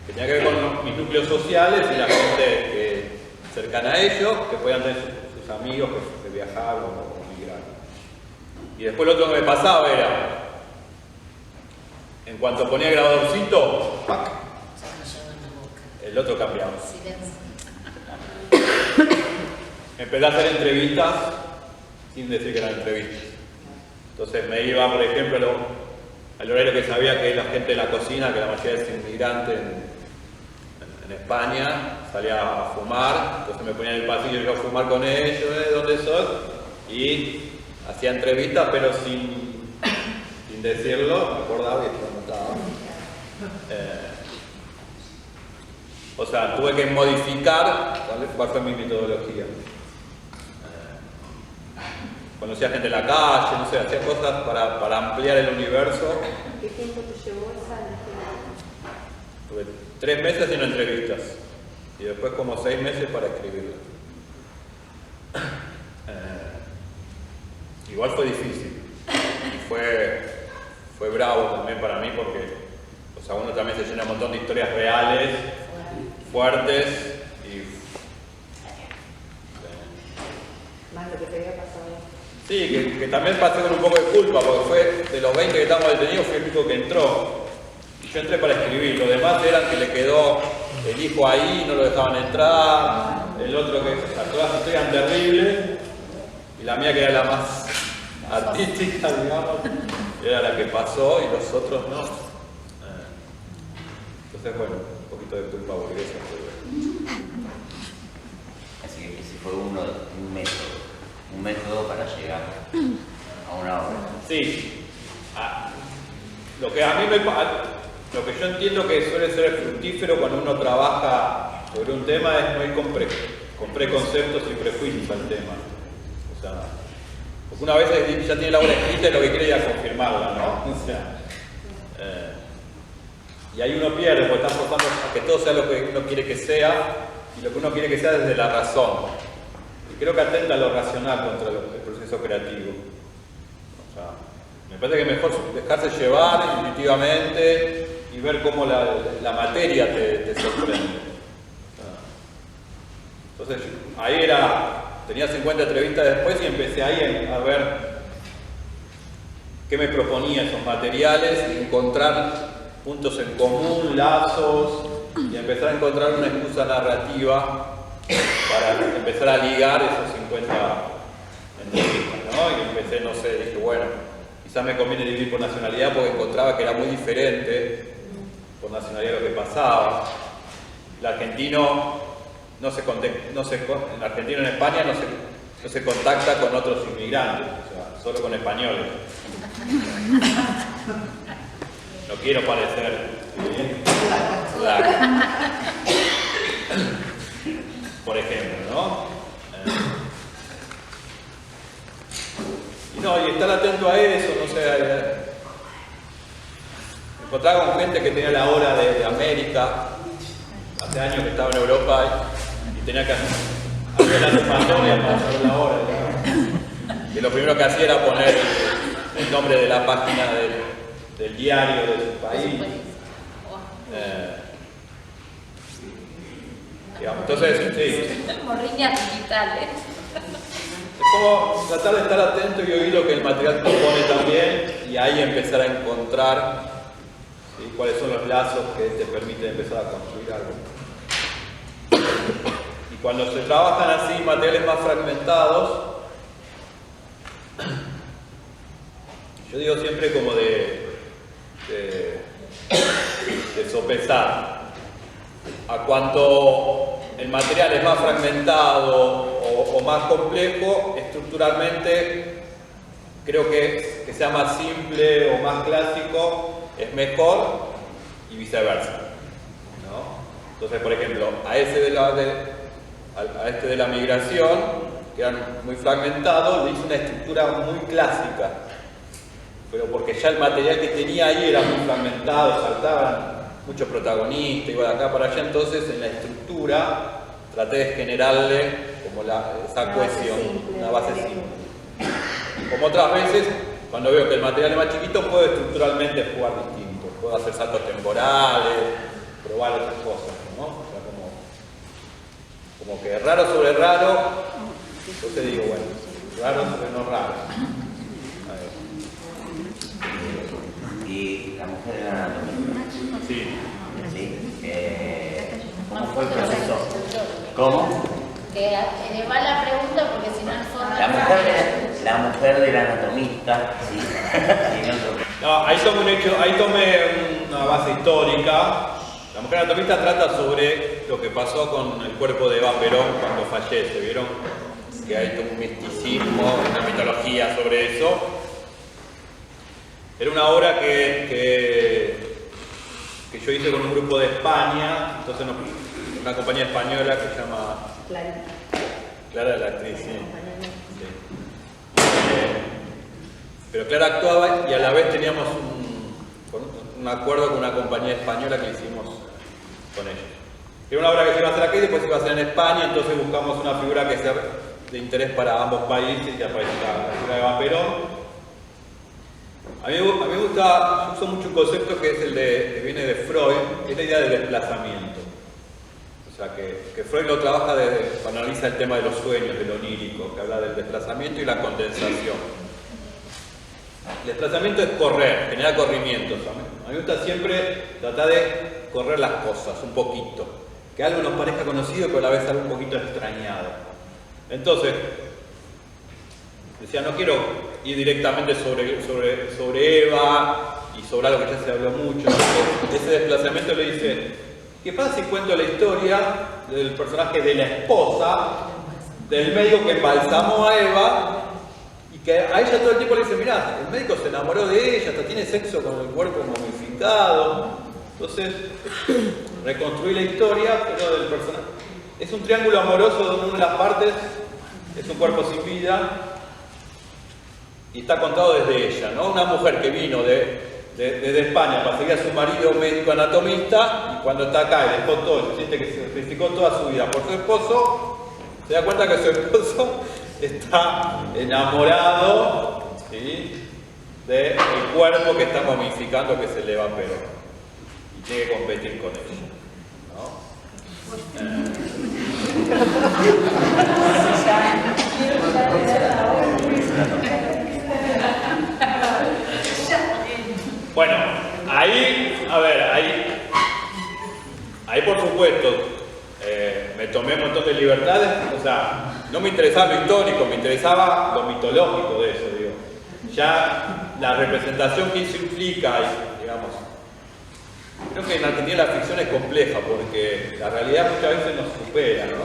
S2: Que tenía que ver con mis núcleos sociales y la gente cercana a ellos, que podían tener sus amigos que viajaban o migraron. Y después lo otro que me pasaba era, en cuanto ponía el grabadorcito, ¡pac!, el otro cambiaba. Empecé a hacer entrevistas sin decir que eran entrevistas. Entonces me iba, por ejemplo, al horario que sabía que la gente de la cocina, que la mayoría es inmigrante en España, salía a fumar, entonces me ponía en el pasillo y iba a fumar con ellos, ¿dónde sos? Y hacía entrevistas, pero sin decirlo, me acordaba y lo anotaba. O sea, tuve que modificar cuál fue mi metodología. Conocía gente en la calle, no sé, hacía cosas para ampliar el universo.
S3: ¿Qué tiempo te llevó esa investigación?
S2: Tuve 3 meses haciendo entrevistas y después como 6 meses para escribirla. Igual fue difícil y fue bravo también para mí porque, o sea, uno también se llena un montón de historias reales, fuertes y...
S3: Más lo que te había pasado.
S2: Sí, que también pasé con un poco de culpa, porque fue de los 20 que estábamos detenidos, fui el único que entró. Y yo entré para escribir, los demás eran que le quedó el hijo ahí, no lo dejaban entrar, el otro que, o sea, todas las historias eran terribles, y la mía que era la más artística, digamos, era la que pasó y los otros no. Entonces, bueno, un poquito de culpa burguesa.
S1: Así que ese fue un método para llegar a una obra.
S2: Sí. Lo que yo entiendo que suele ser fructífero cuando uno trabaja sobre un tema es no ir con preconceptos y prejuicios al tema. O sea, porque una vez ya tiene la obra escrita y lo que quiere es confirmarla, ¿no? O sea, y ahí uno pierde porque está forzando a que todo sea lo que uno quiere que sea y lo que uno quiere que sea desde la razón. Y creo que atenta a lo racional contra el proceso creativo. O sea, me parece que es mejor dejarse llevar intuitivamente y ver cómo la materia te sorprende. Entonces, ahí tenía 50 entrevistas después y empecé ahí a ver qué me proponía esos materiales y encontrar puntos en común, lazos, y empezar a encontrar una excusa narrativa para empezar a ligar esos 50 entrevistas, ¿no? Y empecé, no sé, dije, bueno, quizás me conviene dividir por nacionalidad porque encontraba que era muy diferente por nacionalidad lo que pasaba. El argentino en Argentina, en España, no se contacta con otros inmigrantes, o sea, solo con españoles. No quiero parecer claro. Por ejemplo, ¿no? Y estar atento a eso, no sé. Me encontraba con gente que tenía la hora de América, hace años que estaba en Europa y tenía que hacer la sumatoria para hacer la hora. Y lo primero que hacía era poner el nombre de la página del diario de su país. Entonces, sí.
S4: Morriñas digitales.
S2: Es como tratar de estar atento y oír lo que el material propone también y ahí empezar a encontrar, ¿sí?, cuáles son los lazos que te permiten empezar a construir algo. Y cuando se trabajan así materiales más fragmentados, yo digo siempre como de sopesar. A cuanto el material es más fragmentado o más complejo, estructuralmente creo que sea más simple o más clásico es mejor y viceversa, ¿no? Entonces, por ejemplo, a este de la migración, que era muy fragmentado, le hice una estructura muy clásica, pero porque ya el material que tenía ahí era muy fragmentado, saltaban muchos protagonistas, iba de acá para allá, entonces en la estructura traté de generarle como esa cohesión, una base simple. Como otras veces, cuando veo que el material es más chiquito, puedo estructuralmente jugar distinto. Puedo hacer saltos temporales, probar otras cosas, ¿no? O sea, como que raro sobre raro, yo te digo, bueno, raro sobre no raro.
S1: Y la mujer de la anatomía.
S2: Sí.
S1: ¿Sí? ¿Cómo fue el proceso? ¿Cómo?
S4: Que eleva la pregunta porque si no el fondo...
S1: La mujer del anatomista, sí.
S2: No, ahí tomé una base histórica. La mujer anatomista trata sobre lo que pasó con el cuerpo de Eva Perón cuando fallece. ¿Vieron? Que hay todo un misticismo, una mitología sobre eso. Era una obra que yo hice con un grupo de España, entonces una compañía española que se llama Clara, la actriz, sí. Pero Clara actuaba y a la vez teníamos un acuerdo con una compañía española que hicimos con ellos. Era una obra que se iba a hacer aquí y después se iba a hacer en España, entonces buscamos una figura que sea de interés para ambos países y aparecía la figura de Eva Perón. A mí me gusta, uso mucho un concepto que es el que viene de Freud, que es la idea del desplazamiento. O sea, que Freud lo trabaja cuando analiza el tema de los sueños, de lo onírico, que habla del desplazamiento y la condensación. El desplazamiento es correr, generar corrimientos. A mí me gusta siempre tratar de correr las cosas un poquito, que algo nos parezca conocido, pero a la vez algo un poquito extrañado. Entonces, decía, no quiero ir directamente sobre Eva y sobre algo que ya se habló mucho. Entonces, ese desplazamiento le dice, ¿qué pasa si cuento la historia del personaje de la esposa del médico que embalsamó a Eva y que a ella todo el tiempo le dice, mirá, el médico se enamoró de ella, hasta tiene sexo con el cuerpo momificado? Entonces, reconstruí la historia, pero del personaje. Es un triángulo amoroso donde una de las partes es un cuerpo sin vida y está contado desde ella, ¿no? Una mujer que vino desde España para seguir a su marido médico anatomista y cuando está acá y dejó todo, siente que se sacrificó toda su vida por su esposo, se da cuenta que su esposo está enamorado, ¿sí?, del cuerpo que está momificando, que se le va Perón, y tiene que competir con ella, ¿no? Bueno, ahí por supuesto me tomé un montón de libertades, o sea, no me interesaba lo histórico, me interesaba lo mitológico de eso, digo. Ya la representación que eso implica, digamos, creo que en Argentina la ficción es compleja porque la realidad muchas veces nos supera, ¿no?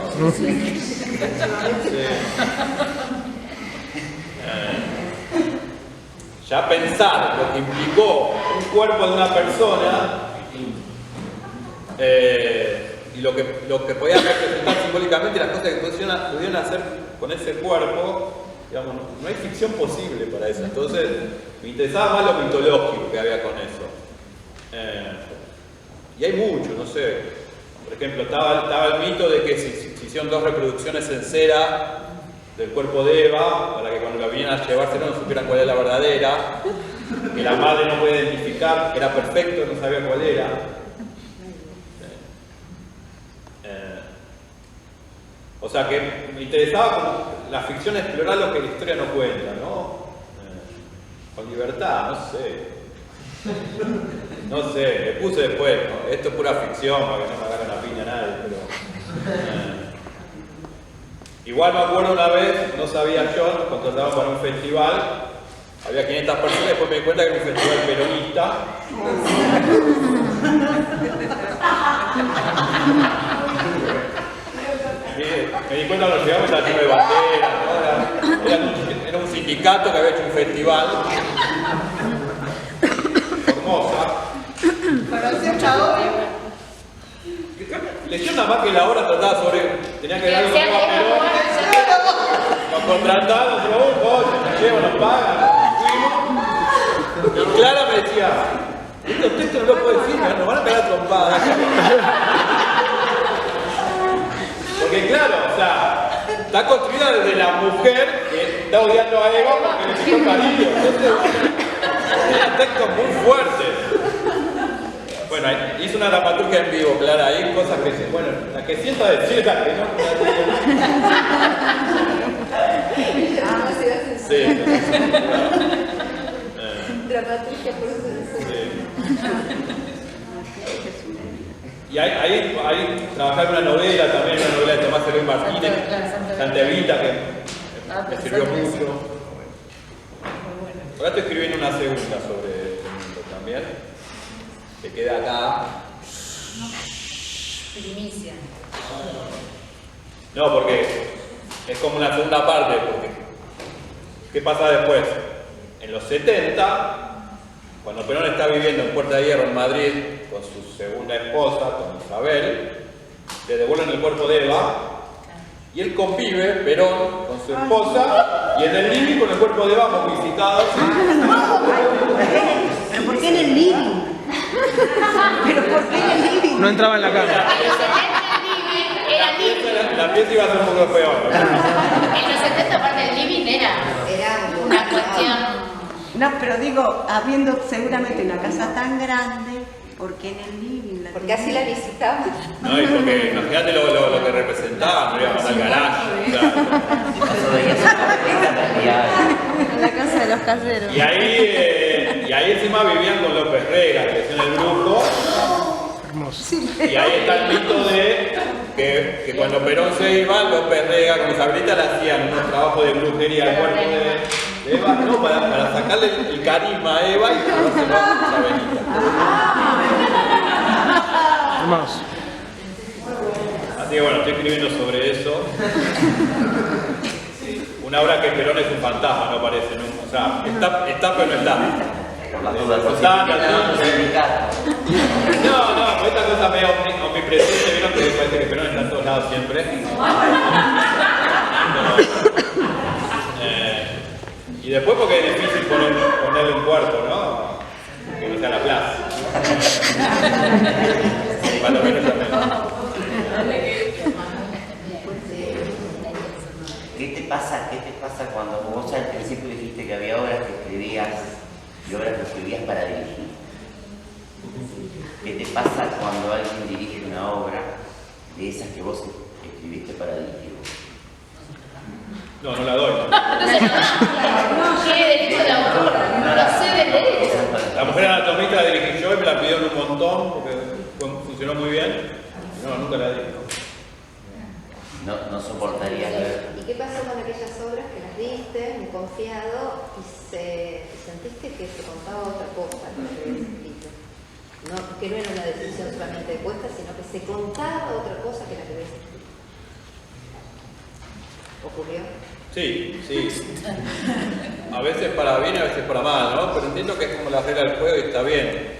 S2: Ya pensar lo que implicó un cuerpo de una persona y lo que podía representar simbólicamente, las cosas que pudieron hacer con ese cuerpo, digamos, no hay ficción posible para eso. Entonces me interesaba más lo mitológico que había con eso. Y hay mucho, no sé. Por ejemplo, estaba el mito de que se hicieron 2 reproducciones en cera del cuerpo de Eva, para que cuando la vinieran a llevárselo no supieran cuál era la verdadera, que la madre no puede identificar, que era perfecto, no sabía cuál era. O sea que me interesaba como la ficción explorar lo que la historia no cuenta, ¿no? Con libertad, no sé. No sé, le puse después, ¿no? Esto es pura ficción, para que no me agarre la piña a nadie, pero... Igual me acuerdo una vez, no sabía yo, nos contrataban para un festival, había 500 personas, después me di cuenta que era un festival peronista. Me di cuenta cuando llegamos, estaba lleno de banderas, ¿no? Era un sindicato que había hecho un festival. Formosa. Leyó nada más que la obra trataba sobre... Tenía que ver algo con Eva Perón. Nos contrataron, nos llevan, nos pagan, fuimos. Y Clara me decía, estos textos no los puedo decir, nos van a pegar trompadas. Porque Porque claro, o sea, está construida desde la mujer que está odiando a Eva porque le quitó cariño. Entonces, tiene textos muy fuertes. Bueno, hizo una dramaturgia en vivo, Clara, hay cosas que se, bueno, la que sienta decir, la que no. Sí.
S3: Dramaturgia por eso.
S2: Y ahí trabajar en una novela, también una novela de Tomás Eloy Martínez, Santa Evita, que me sirvió mucho. Ahora estoy escribiendo una segunda sobre este mundo también. Se queda acá.
S4: Primicia.
S2: No, porque es como una segunda parte, porque ¿qué pasa después? En los 70, cuando Perón está viviendo en Puerta de Hierro en Madrid con su segunda esposa, con Isabel, le devuelven el cuerpo de Eva y él convive, Perón, con su esposa y en el living con el cuerpo de Eva momificado.
S5: ¿Pero por qué en el living? ¿Pero por qué en el living?
S6: No entraba en la cama.
S4: En los 70 el living era living.
S2: La pieza iba a ser un poco peor.
S4: En los 70 aparte del living era una cuestión.
S5: No, pero digo, habiendo seguramente una casa tan grande, ¿por qué en el living?
S3: Porque así la visitaban.
S2: No, y porque imagínate lo que representaba, no íbamos al garaje.
S7: En la casa de los caseros.
S2: Y ahí encima vivían con López Rega, que es en el grupo.
S6: Hermoso.
S2: Y ahí está el mito de que cuando Perón se iba, López Rega con Isabelita le hacían unos trabajos de brujería al cuerpo de Eva, no, para sacarle el carisma a Eva y ponérselo a Isabelita.
S6: Hermoso.
S2: Así que bueno, estoy escribiendo sobre eso. Una obra que Perón es un fantasma, no parece, ¿no? O sea, está pero no está.
S1: Por las dudas,
S2: No, esta cosa medio omnipresente, vieron que parece que Perón está en todos lados siempre. Y después porque es difícil ponerle un cuerpo, ¿no? Que no sea la plaza. Cuando menos también.
S1: ¿Qué te pasa cuando vos al principio dijiste que había obras que escribías y obras que escribías para dirigir? ¿Qué te pasa cuando alguien dirige una obra de esas que vos escribiste para dirigir?
S2: No la doy.
S4: Tiene derecho de autor. No lo sé de derecho.
S2: La Mujer Anatomista la dirigí yo y me la pidieron un montón porque funcionó muy bien. No, nunca la di.
S1: No soportaría ver.
S3: ¿Y qué pasó con aquellas obras que las diste, muy confiado, y sentiste que se contaba otra cosa de lo que habías escrito? No, que no era una decisión solamente de puesta, sino que se contaba otra cosa que la que habías escrito. ¿Ocurrió?
S2: Sí. A veces para bien y a veces para mal, ¿no? Pero entiendo que es como la regla del juego y está bien.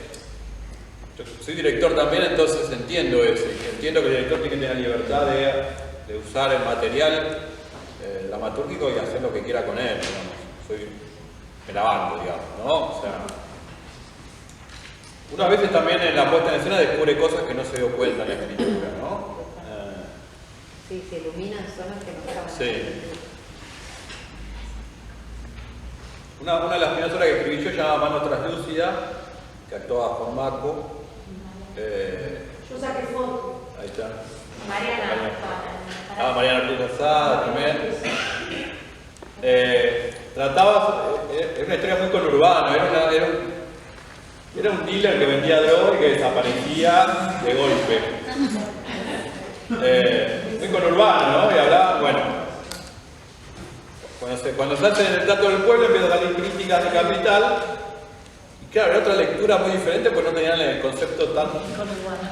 S2: Yo soy director también, entonces entiendo eso. Entiendo que el director tiene que tener libertad de usar el material dramatúrgico y hacer lo que quiera con él, digamos. Me la banco, digamos, ¿no? O sea, uno a veces también en la puesta en escena descubre cosas que no se dio cuenta en la escritura, ¿no?
S3: Sí, se iluminan zonas que no estaban.
S2: Sí. Una de las primeras obras que escribí yo se llama Mano Traslúcida, que actuaba Juan Maco.
S5: Yo saqué foto.
S2: Ahí está.
S4: Mariana.
S2: Mariana Cruz Azada también. Trataba, es una historia muy conurbana, era un dealer que vendía droga y que desaparecía de golpe. Muy conurbano, ¿no? Y hablaba, bueno, cuando se hace en el trato del pueblo empiezan a salir críticas de Capital. Y claro, era otra lectura muy diferente porque no tenían el concepto tan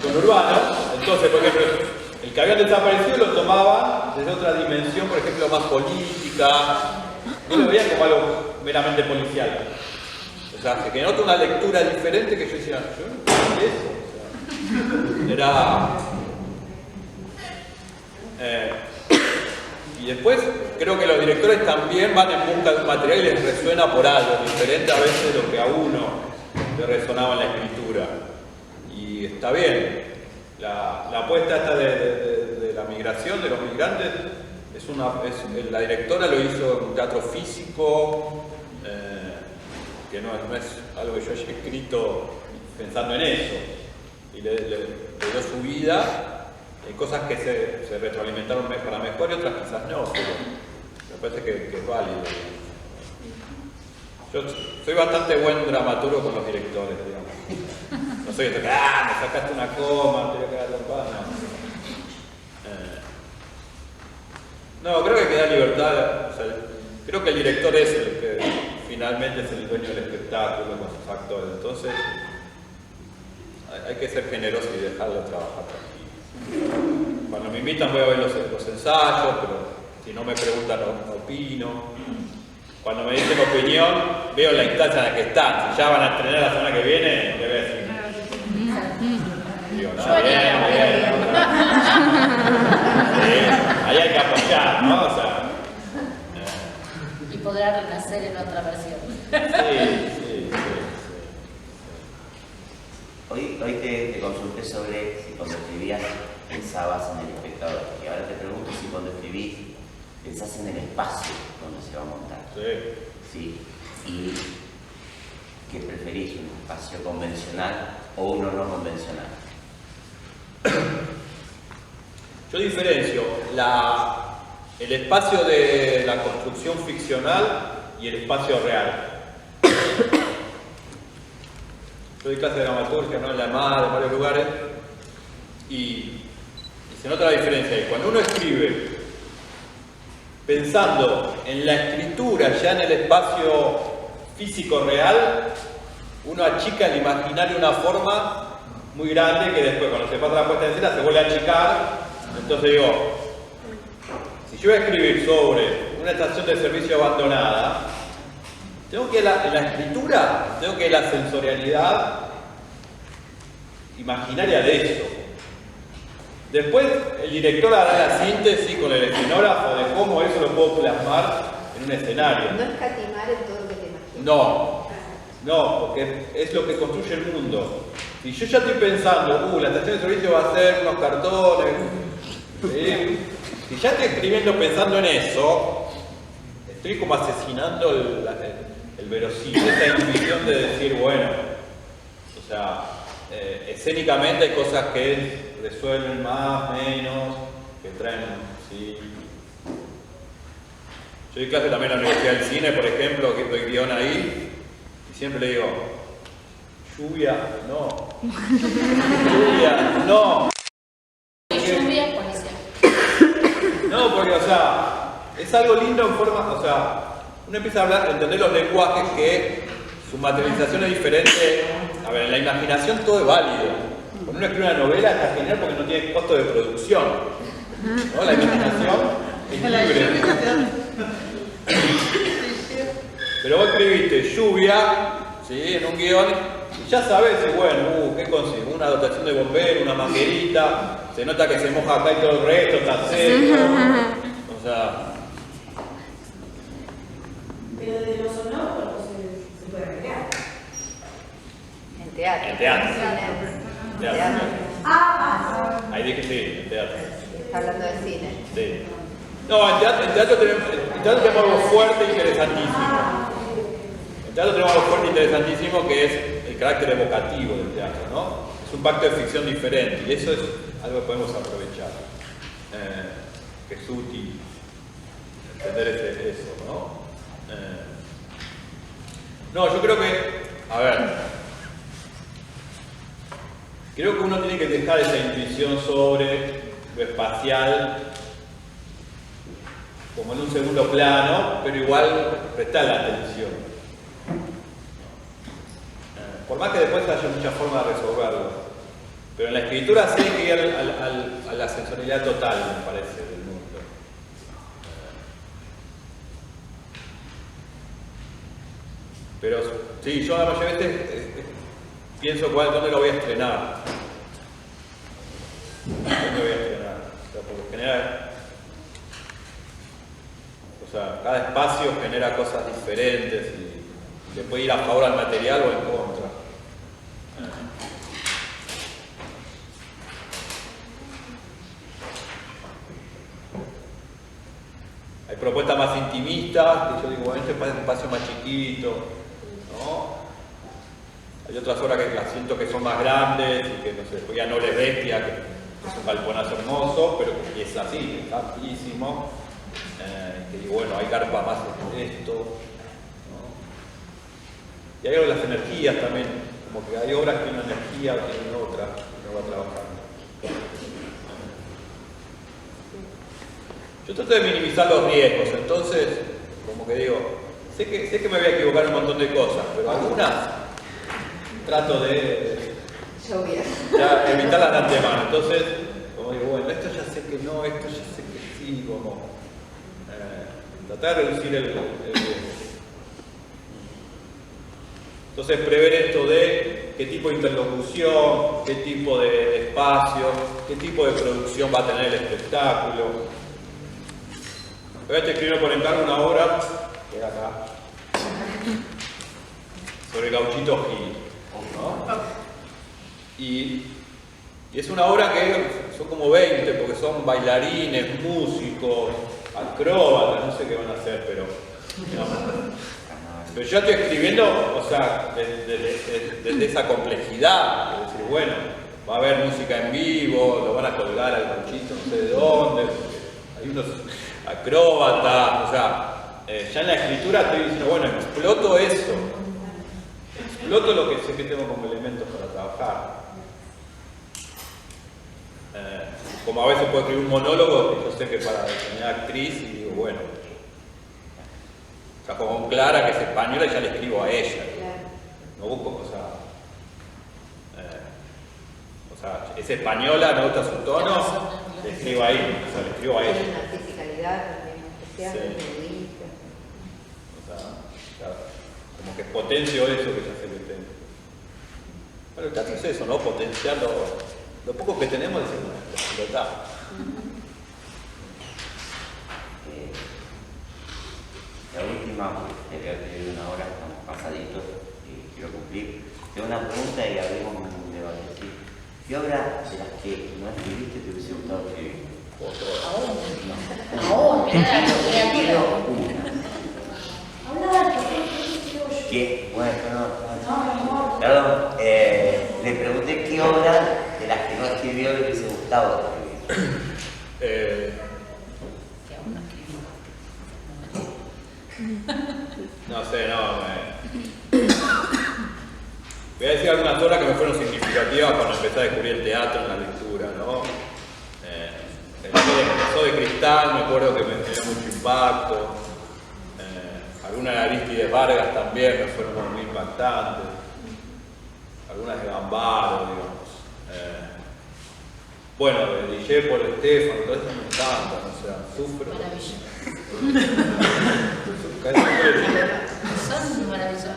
S2: conurbano. Entonces, por ejemplo, el que había desaparecido lo tomaban desde otra dimensión, por ejemplo, más política. No lo veían como algo meramente policial. O sea, que nota una lectura diferente que yo decía, yo no entendí eso. O sea, era... y después creo que los directores también van en busca de un material y les resuena por algo diferente a veces de lo que a uno le resonaba en la escritura. Y está bien. La apuesta esta de la migración de los migrantes la directora lo hizo en un teatro físico, que no es algo que yo haya escrito pensando en eso, y le dio su vida. Hay cosas que se retroalimentaron para mejor y otras quizás no, pero me parece que es válido. Yo soy bastante buen dramaturgo con los directores, digamos. No soy esto que, me sacaste una coma, te voy a quedar trompada, no, creo que queda libertad. O sea, creo que el director es el que finalmente es el dueño del espectáculo con sus actores. Entonces, hay que ser generoso y dejarlo trabajar tranquilo. Cuando me invitan voy a ver los ensayos, pero si no me preguntan no opino. Cuando me dicen opinión, veo la instancia en la que están. Si ya van a estrenar la semana que viene, le voy a decir. Digo, no, ahí hay que apoyar, ¿no? O sea,
S4: y podrá renacer en otra versión.
S1: Sí. Hoy te consulté sobre si cuando escribías pensabas en el espectador. Y ahora te pregunto si cuando escribís pensás en el espacio donde se va a montar. Sí. ¿Y qué preferís? ¿Un espacio convencional o uno no convencional?
S2: Yo diferencio el espacio de la construcción ficcional y el espacio real. Yo doy clase de dramaturgia, ¿no? En la EMAD, en varios lugares, y se nota la diferencia ahí. Cuando uno escribe pensando en la escritura ya en el espacio físico real, uno achica el imaginario de una forma muy grande que después cuando se pasa la puesta en escena se vuelve a achicar. Entonces digo, si yo voy a escribir sobre una estación de servicio abandonada, tengo que en la escritura, tengo que la sensorialidad imaginaria de eso. Después el director hará la síntesis con el escenógrafo de cómo eso lo puedo plasmar en un escenario.
S3: No escatimar en todo lo que te imaginas.
S2: No, porque es lo que construye el mundo. Si yo ya estoy pensando, la estación de servicio va a ser unos cartones, ¿sí? Si ya estoy escribiendo pensando en eso, estoy como asesinando el verosímil, esa intuición de decir, bueno, o sea, escénicamente hay cosas que resuelven más, menos, que traen, sí. Yo doy clase también en la Universidad del Cine, por ejemplo, que doy guión ahí, y siempre le digo, lluvia, no. Lluvia, no.
S4: Lluvia, policía.
S2: No, porque, o sea, es algo lindo en forma, o sea, uno empieza a hablar, a entender los lenguajes que su materialización es diferente. A ver, en la imaginación todo es válido. Cuando uno escribe una novela está genial porque no tiene costo de producción, ¿no? La imaginación es libre. Pero vos escribiste lluvia, ¿sí? En un guión, y ya sabes, bueno, ¿qué consigo? Una dotación de bombero, una manguerita, se nota que se moja acá y todo el resto está seco. O sea.
S8: Pero de lo sonoro se puede crear.
S3: En teatro.
S2: En teatro.
S3: En teatro.
S2: Ahí dije sí, en teatro.
S3: Está hablando de cine.
S2: Sí. No, en teatro tenemos algo fuerte e interesantísimo. En teatro tenemos algo fuerte e interesantísimo que es el carácter evocativo del teatro, ¿no? Es un pacto de ficción diferente y eso es algo que podemos aprovechar. Que es útil entender eso, ¿no? No, yo creo que, a ver, creo que uno tiene que dejar esa intuición sobre lo espacial como en un segundo plano, pero igual prestar la atención. Por más que después haya muchas formas de resolverlo, pero en la escritura sí hay que ir a la sensorialidad total, me parece, del mundo. Pero sí, yo la mayoría de veces pienso dónde lo voy a estrenar. ¿Dónde lo voy a estrenar? O sea, porque genera. O sea, cada espacio genera cosas diferentes y le puede ir a favor al material o en contra. piezas, que yo digo, bueno, este es un espacio más chiquito, ¿no? Hay otras obras que las siento que son más grandes y que no sé, después ya no les bestia, que es un galponazo hermoso, pero que es así, es amplísimo. Que digo, bueno, hay carpa más de esto, ¿no? Y hay las energías también, como que hay obras que tienen una energía, tienen otra, que uno va trabajando. Yo trato de minimizar los riesgos, entonces, como que digo, sé que me voy a equivocar un montón de cosas, pero algunas trato de ya evitarlas de antemano. Entonces, como digo, bueno, esto ya sé que no, esto ya sé que sí, como tratar de reducir el riesgo. Entonces, prever esto de qué tipo de interlocución, qué tipo de espacio, qué tipo de producción va a tener el espectáculo. Voy a escribir por encargo una obra, que era acá, sobre Gauchito Gil, ¿no? Y es una obra que son como 20, porque son bailarines, músicos, acróbatas, no sé qué van a hacer, pero yo estoy escribiendo, o sea, desde esa complejidad, es decir, bueno, va a haber música en vivo, lo van a colgar al Gauchito no sé de dónde, hay unos acróbatas, o sea, ya en la escritura estoy diciendo, bueno, exploto eso, exploto lo que sé que tengo como elementos para trabajar. Como a veces puedo escribir un monólogo que yo sé que para determinada actriz y digo, bueno, o sea, como Clara, que es española, y ya le escribo a ella. No busco, o sea, es española, me gusta su tono, le escribo ahí, o sea, le escribo a ella.
S3: Tiene una fisicalidad también especial,
S2: Sí. O sea, claro, como que potencio eso que ya sé que tengo. Bueno, el caso es eso, ¿no? Potenciar lo poco que tenemos, decir, bueno, explotar.
S1: La última, porque te voy a pedir una hora, estamos pasaditos y quiero cumplir. Tengo una pregunta y abrimos un debate. ¿Sí? ¿Qué obra de las que no escribiste te hubiese gustado escribir?
S4: Aún, mira,
S1: Quiero
S4: creativo.
S1: una. ¿Qué? Bueno, no. Perdón, le pregunté qué obra de las que no escribió le hubiese gustado escribir.
S2: No sé, voy a decir algunas obras que me fueron significativas cuando empecé a descubrir el teatro en la lectura, ¿no? El Oso de Cristal, me acuerdo que me generó mucho impacto. Algunas de Arístides Vargas también me fueron como muy impactantes. Algunas de Gambaro, digamos. Bueno, de Dijépolo, Estefano, todo esto me encantan, o sea, sufro.
S4: Son maravillosos.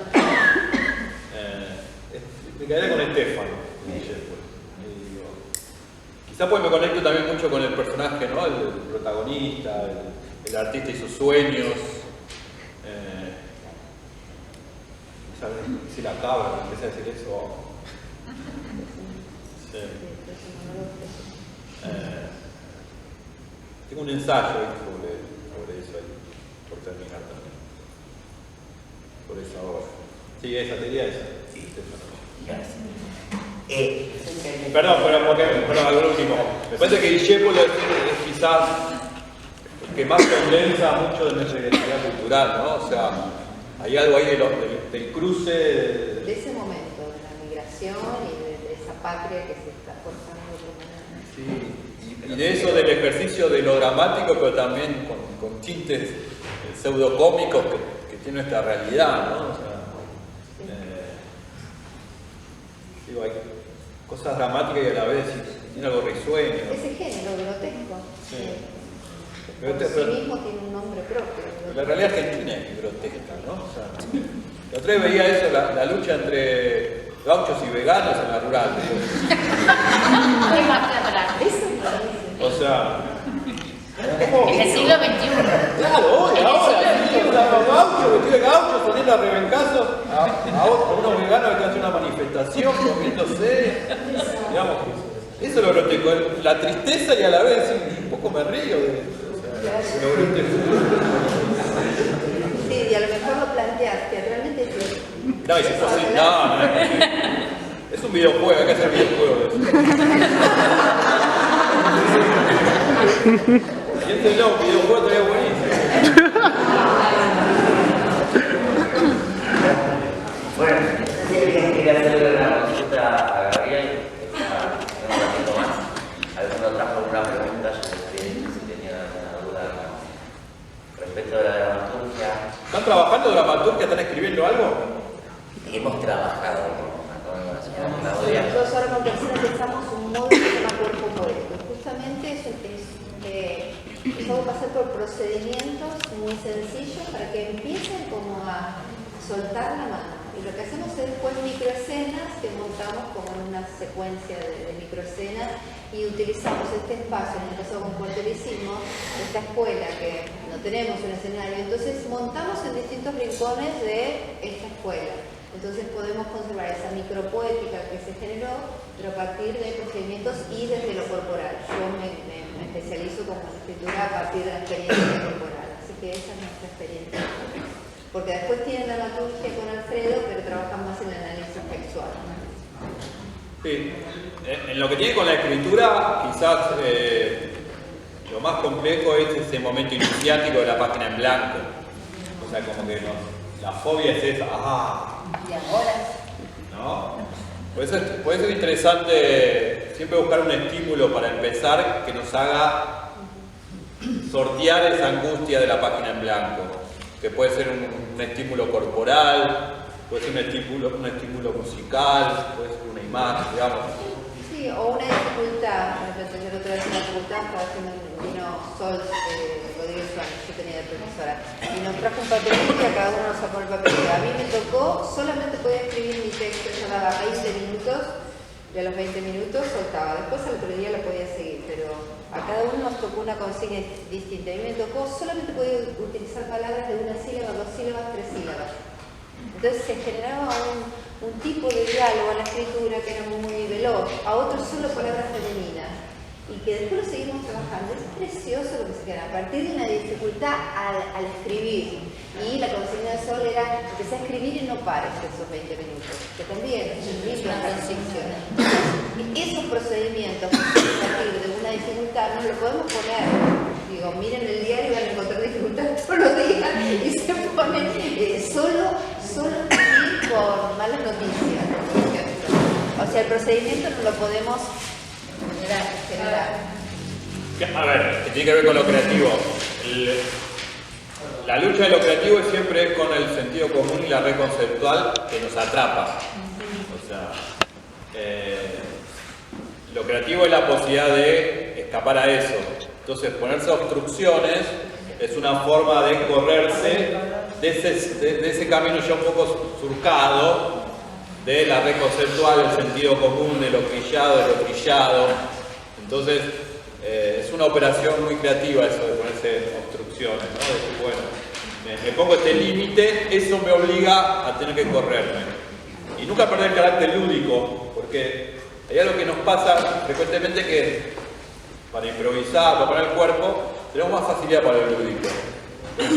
S2: Me quedaré con Estefano, quizá pues me conecto también mucho con el personaje, ¿no? El protagonista, el artista y sus sueños. Si la cabra, empecé a decir eso. Sí. Tengo un ensayo sobre eso ahí, por terminar también. Por esa obra. Sí, esa, te diría esa.
S1: Sí, gracias.
S2: Perdón, algo último. Me parece que Dijépolo es quizás el que más condensa mucho de nuestra identidad cultural, ¿no? O sea, hay algo ahí del cruce.
S3: De ese momento, de la migración y de esa patria que se está forzando.
S2: Sí, y de eso del ejercicio de lo dramático, pero también con tintes pseudocómicos que tiene nuestra realidad, ¿no? O sea, digo, hay cosas dramáticas y a la vez tiene algo risueño.
S3: Ese género grotesco.
S2: Sí.
S3: Por sí mismo tiene un nombre propio.
S2: La realidad argentina es grotesca, ¿no? O sea, la otra vez veía eso, la lucha entre gauchos y veganos en la rural.
S4: Hay más que atrás.
S2: O sea,
S4: En el siglo XXI.
S2: claro, hoy, ahora, los gauchos, vestidos de gauchos, saliendo a rebencazo a unos veganos que están haciendo una manifestación, comiéndose, digamos, eso es lo grotesco, la tristeza y a la vez un poco me río de lo grotesco.
S3: Sí, y a lo mejor lo planteas teatralmente.
S2: No, y si fue así, no. Es un videojuego, hay que hacer videojuegos. Y este no, un videojuego estaría buenísimo.
S1: Bueno, si alguien quiere hacerle una consulta a Gabriel, un ratito más. ¿Alguno trajo alguna pregunta? Yo sé si tenía alguna duda respecto de la dramaturgia.
S2: ¿Están trabajando dramaturgia? ¿Están escribiendo algo?
S1: Hemos trabajado con la señora Claudia.
S3: Nosotros ahora con Tercera pensamos un modo que se llama cuerpo poético. Justamente es algo pasar por procedimientos muy sencillos para que empiecen como a soltar la mano. Y lo que hacemos es después microescenas que montamos como en una secuencia de microescenas y utilizamos este espacio, en el caso con Puerto lo hicimos, esta escuela que no tenemos un escenario, entonces montamos en distintos rincones de esta escuela. Entonces podemos conservar esa micropoética que se generó, pero a partir de procedimientos y desde lo corporal. Yo me especializo como en escritura a partir de la experiencia corporal, así que esa es nuestra experiencia. Porque después tienen la dramaturgia con Alfredo, pero trabajan más en el análisis textual.
S2: Sí. En lo que tiene con la escritura, quizás lo más complejo es ese momento iniciático de la página en blanco. O sea, como que la fobia es esa.
S4: Y ahora.
S2: ¿No? Puede ser interesante siempre buscar un estímulo para empezar que nos haga sortear esa angustia de la página en blanco. Que puede ser un estímulo corporal, puede ser un estímulo musical, puede ser una imagen, digamos.
S3: Sí, o una dificultad. Por ejemplo, yo otra vez una dificultad estaba haciendo vino Sol, Rodríguez Suárez, yo tenía de profesora, y nos trajo un papelito y a cada uno nos sacó el papelito. A mí me tocó, solamente podía escribir mi texto, yo daba 20 minutos, y a los 20 minutos soltaba. Después al otro día lo podía seguir, pero a cada uno nos tocó una consigna distinta. A mí me tocó, solamente podía utilizar palabras de una sílaba, 2 sílabas, 3 sílabas. Entonces se generaba un tipo de diálogo en la escritura que era muy veloz, a otros solo palabras femeninas. Y que después lo seguimos trabajando. Es precioso lo que se queda. A partir de una dificultad al escribir. Y la consigna de Sol era empezar a escribir y no pares esos 20 minutos. Que también es un libro de ficción. Esos procedimientos a partir de una dificultad no lo podemos poner. Digo, miren el diario y van a encontrar dificultades todos los días y se ponen solo escribir por malas noticias. O sea, el procedimiento no lo podemos generar.
S2: A ver, que tiene que ver con lo creativo. La lucha de lo creativo siempre con el sentido común y la red conceptual que nos atrapa. O sea, lo creativo es la posibilidad de escapar a eso. Entonces, ponerse obstrucciones es una forma de correrse de ese camino ya un poco surcado de la red conceptual, del sentido común, de lo trillado, de lo trillado. Entonces, es una operación muy creativa eso de ponerse obstrucciones, ¿no? De decir, bueno, me pongo este límite, eso me obliga a tener que correrme. Y nunca perder el carácter lúdico, porque hay algo que nos pasa frecuentemente que para improvisar, para poner el cuerpo, tenemos más facilidad para el lúdico.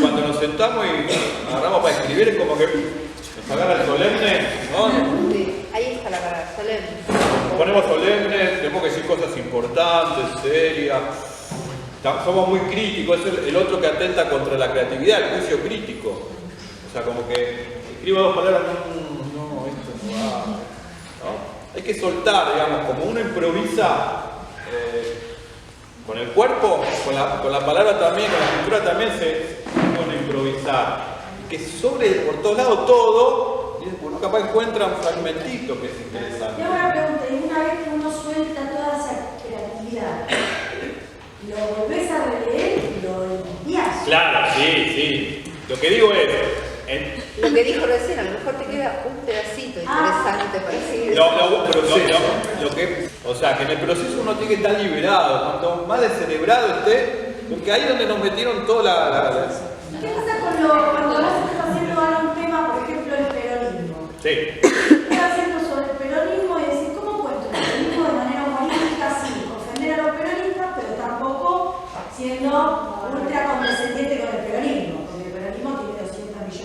S2: Cuando nos sentamos y agarramos para escribir, es como que nos agarra el solemne, ¿no?
S3: Sí, ahí está la palabra, solemne.
S2: Ponemos solemne, tenemos que decir cosas importantes, serias. Somos muy críticos, es el otro que atenta contra la creatividad, el juicio crítico. O sea, como que escribo 2 palabras, no, esto no va. ¿No? Hay que soltar, digamos, como uno improvisa con el cuerpo, con la palabra también, con la escritura también se pone a improvisar. Que sobre por todos lados todo, y uno capaz encuentra un fragmentito que es interesante.
S8: Y ahora pregunta, y una vez que uno suelta toda esa creatividad, ¿lo volvés a releer y lo limpiás?
S2: Claro, sí. Lo que digo es...
S3: Lo que dijo recién, a lo mejor te queda un pedacito interesante para seguir.
S2: O sea, que en el proceso uno tiene que estar liberado, cuanto más descerebrado esté, porque ahí es donde nos metieron toda la...
S8: ¿Qué pasa cuando vos estás haciendo ahora un tema, por ejemplo, el peronismo?
S2: Sí.
S8: Estás haciendo sobre el peronismo y decís, ¿cómo cuento el peronismo de manera humorística sin ofender a los peronistas, pero tampoco siendo ultra condescendiente con el peronismo? Porque el peronismo tiene 200 millones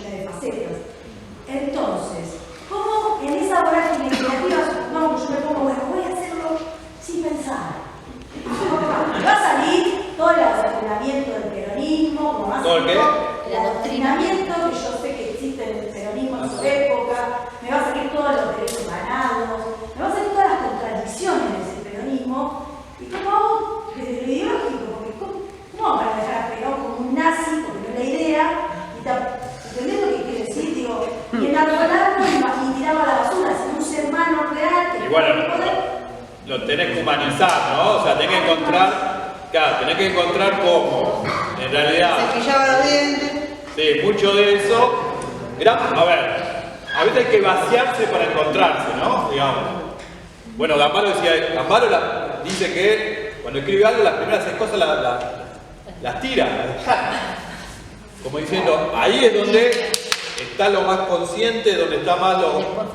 S2: lo tenés que humanizar, ¿no? O sea, tenés que encontrar, claro, tenés que encontrar cómo, en realidad.
S5: Cepillaba los dientes.
S2: Sí, mucho de eso. A ver, a veces hay que vaciarse para encontrarse, ¿no? Digamos. Bueno, Gambaro dice que cuando escribe algo, las primeras 6 cosas las tira, las deja. Como diciendo, ahí es donde está lo más consciente, donde está más lo...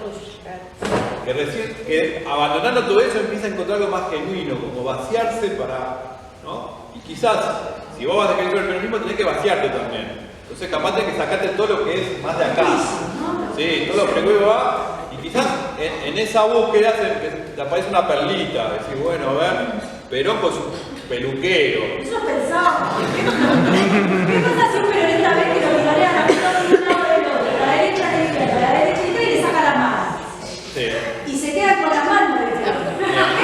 S2: Que abandonando todo eso empieza a encontrar algo más genuino, como vaciarse para... ¿no? Y quizás, si vos vas a escribir el peronismo, tenés que vaciarte también. Entonces capaz de que sacate todo lo que es más de acá. Sí, todo lo que va. Y quizás en esa búsqueda te aparece una perlita. Decís, bueno, a ver, Perón con su peluquero.
S8: Eso pensaba. ¿Qué pasa si un peronista ve que lo miran a todos de un lado del otro? La derecha, la izquierda, la derecha y le saca la mano.
S2: Sí.
S8: Y se queda con la mano de ¿es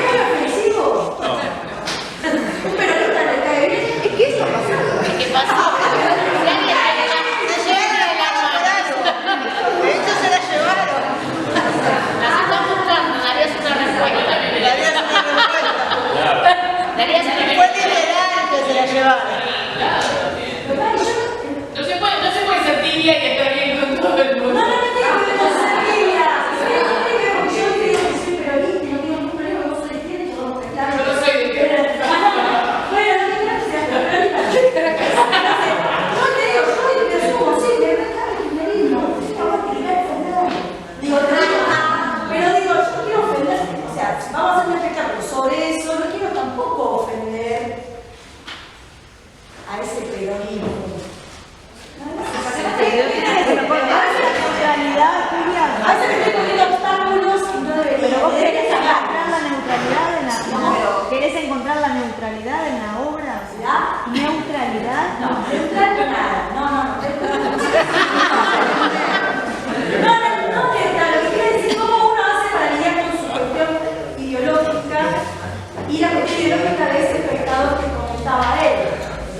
S8: muy ofensivo?
S2: No.
S8: Un peronista le cae bien.
S3: Es que eso ha pasado.
S4: ¿Qué pasó?
S5: De hecho se la llevaron.
S4: Las están buscando, darías una respuesta.
S2: Claro.
S4: Darías una
S5: Fue
S4: respuesta.
S5: literal que se la llevaron.
S4: No se puede ser tibia y estar bien con todo el mundo.
S8: No tengo que ser tibia. Yo digo que soy peronista y no tengo ningún problema, vos sos de izquierda y yo vamos a estar.
S4: Yo no soy de izquierda.
S8: Bueno, no te quiero que seas peronista. No te digo, yo te asumo, sí, que me cabe el kirchnerismo. Digo, pero digo, yo quiero ofender, o sea, si vamos a hacer un espectáculo sobre eso, no quiero tampoco ofender a ese peronismo. A veces me estoy poniendo obstáculos y no debería.
S7: Pero vos querés
S8: sacar.
S7: encontrar la neutralidad en la obra. ¿Querés encontrar la neutralidad en la obra?
S8: ¿Ya?
S7: ¿Neutralidad?
S8: No, neutral no nada. No, neutral. Lo que quiere decir cómo uno hace para lidiar con su cuestión ideológica y la cuestión ideológica de ese espectador que comentaba él.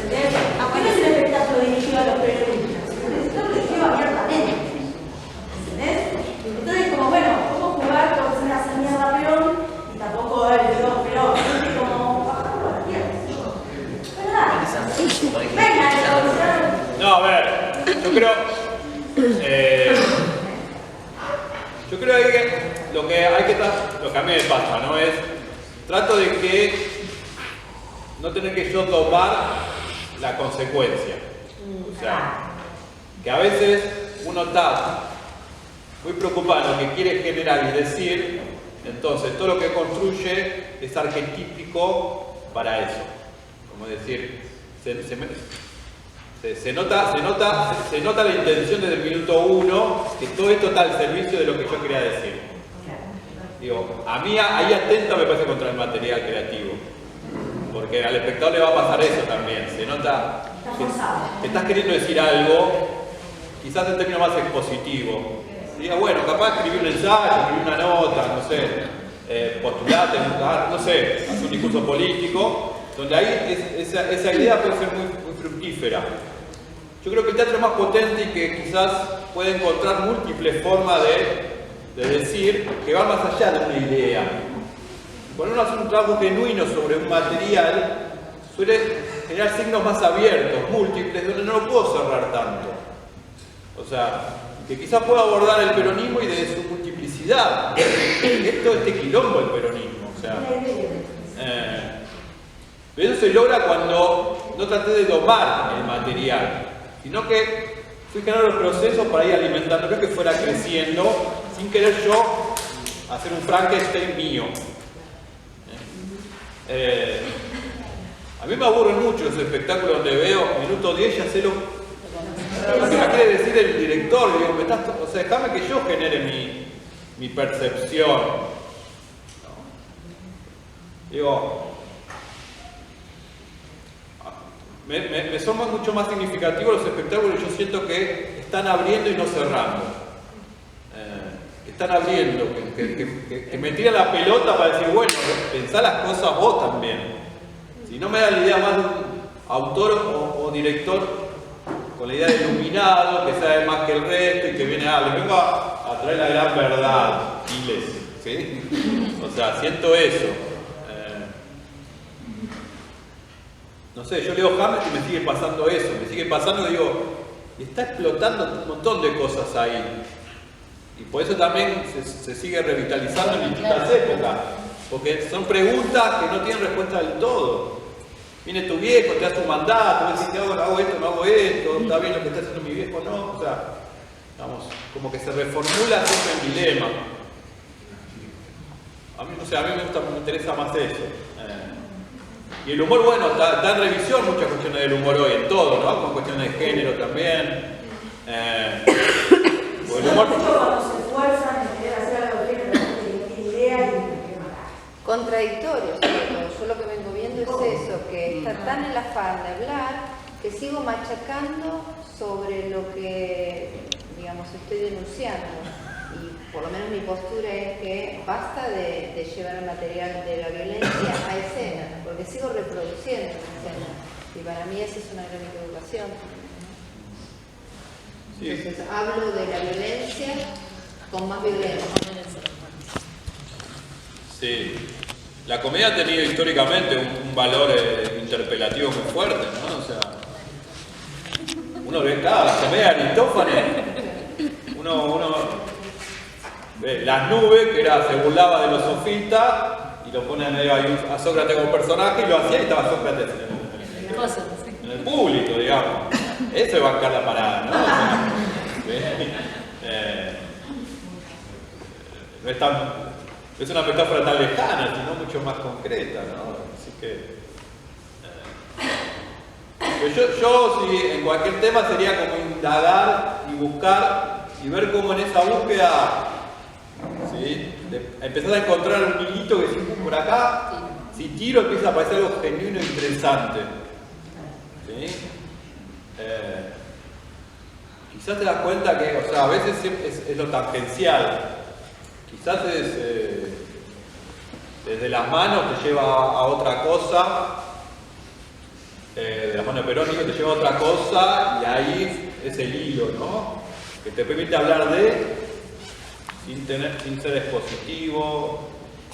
S8: ¿Entendés? Aunque no es un espectáculo dirigido a los periodistas, es un espectáculo dirigido abiertamente. ¿Entendés? Entonces, como bueno, ¿cómo jugar con una mierda Perón? Y tampoco digo, pero como bajarlo a la tierra. ¿Verdad? Venga,
S2: No, a ver, yo creo que lo que a mí me pasa, ¿no? Es, trato de que no tener que yo tomar la consecuencia. O sea, que a veces uno está muy preocupado en lo que quiere generar y decir, entonces todo lo que construye es arquetípico para eso. Como decir, se nota la intención desde el minuto 1 que todo esto está al servicio de lo que yo quería decir. Digo, a mí ahí atenta me parece contra el material creativo. Porque al espectador le va a pasar eso también. Se nota que estás queriendo decir algo, quizás en términos más expositivos. Diga, bueno, capaz escribir un ensayo, escribir una nota, no sé, postularte, no sé, hacer un discurso político, donde ahí esa idea puede ser muy fructífera. Yo creo que el teatro es más potente y que quizás puede encontrar múltiples formas de decir que va más allá de una idea. Cuando uno hace un trabajo genuino sobre un material, suele generar signos más abiertos, múltiples, donde no lo puedo cerrar tanto. O sea, que quizás pueda abordar el peronismo y de su multiplicidad. Es todo este quilombo el peronismo. O sea, pero eso se logra cuando no traté de domar el material, sino que fui generando los procesos para ir alimentando, no que fuera creciendo, sin querer yo hacer un Frankenstein mío. A mí me aburren mucho los espectáculos donde veo minuto 10 ya sé lo que me quiere decir el director. Digo, o sea, déjame que yo genere mi percepción. ¿No? Digo, me son mucho más significativos los espectáculos. Yo siento que están abriendo y no cerrando. Que están abriendo, que me tiran la pelota para decir, bueno, pensá las cosas vos también. Si no me da la idea más de un autor o director con la idea de iluminado, que sabe más que el resto y que viene a hablar, vengo a traer la gran verdad, Giles, ¿sí? O sea, siento eso. no sé, yo leo Hamlet y me sigue pasando eso, me sigue pasando, digo, y está explotando un montón de cosas ahí. Y por eso también se sigue revitalizando en distintas épocas, porque son preguntas que no tienen respuesta del todo. Viene tu viejo, te hace un mandato, me dice, hago esto, no hago esto, está bien lo que está haciendo mi viejo, no, o sea, digamos, como que se reformula siempre el dilema. A mí, no sé, a mí me interesa más eso. Y el humor, bueno, está en revisión muchas cuestiones del humor hoy, en todo, ¿no? Con cuestiones de género también. El humor...
S8: cuando se esfuerzan en querer hacer algo de género, no tiene idea y no matar.
S3: Contradictorios, sobre todo. Yo lo que vengo viendo es eso, que está tan en el afán de hablar que sigo machacando sobre lo que, digamos, estoy denunciando. Y por lo menos mi postura es que basta de llevar el material de la violencia a escena, porque sigo reproduciendo la escena. Y para mí esa es una gran equivocación.
S2: Sí.
S3: Entonces hablo de la violencia con más violencia.
S2: Sí. La comedia ha tenido históricamente un valor interpelativo muy fuerte, ¿no? O sea, uno ve, claro, la comedia de Aristófanes, uno ve Las Nubes, que se burlaba de los sofistas, y lo pone medio a Sócrates como personaje, y lo hacía y estaba Sócrates en el público, digamos. Eso es bancar la parada, ¿no? No es tan... es una metáfora tan lejana, sino mucho más concreta, ¿no? Así que... yo sí, en cualquier tema sería como indagar y buscar y ver cómo en esa búsqueda, ¿sí? Empezar a encontrar un hilito que si por acá, si tiro empieza a aparecer algo genuino e interesante, ¿sí? Quizás te das cuenta que, o sea, a veces es lo tangencial, quizás desde las manos te lleva a otra cosa, de las manos de Perónico te lleva a otra cosa, y ahí es el hilo, ¿no? Que te permite hablar sin ser expositivo,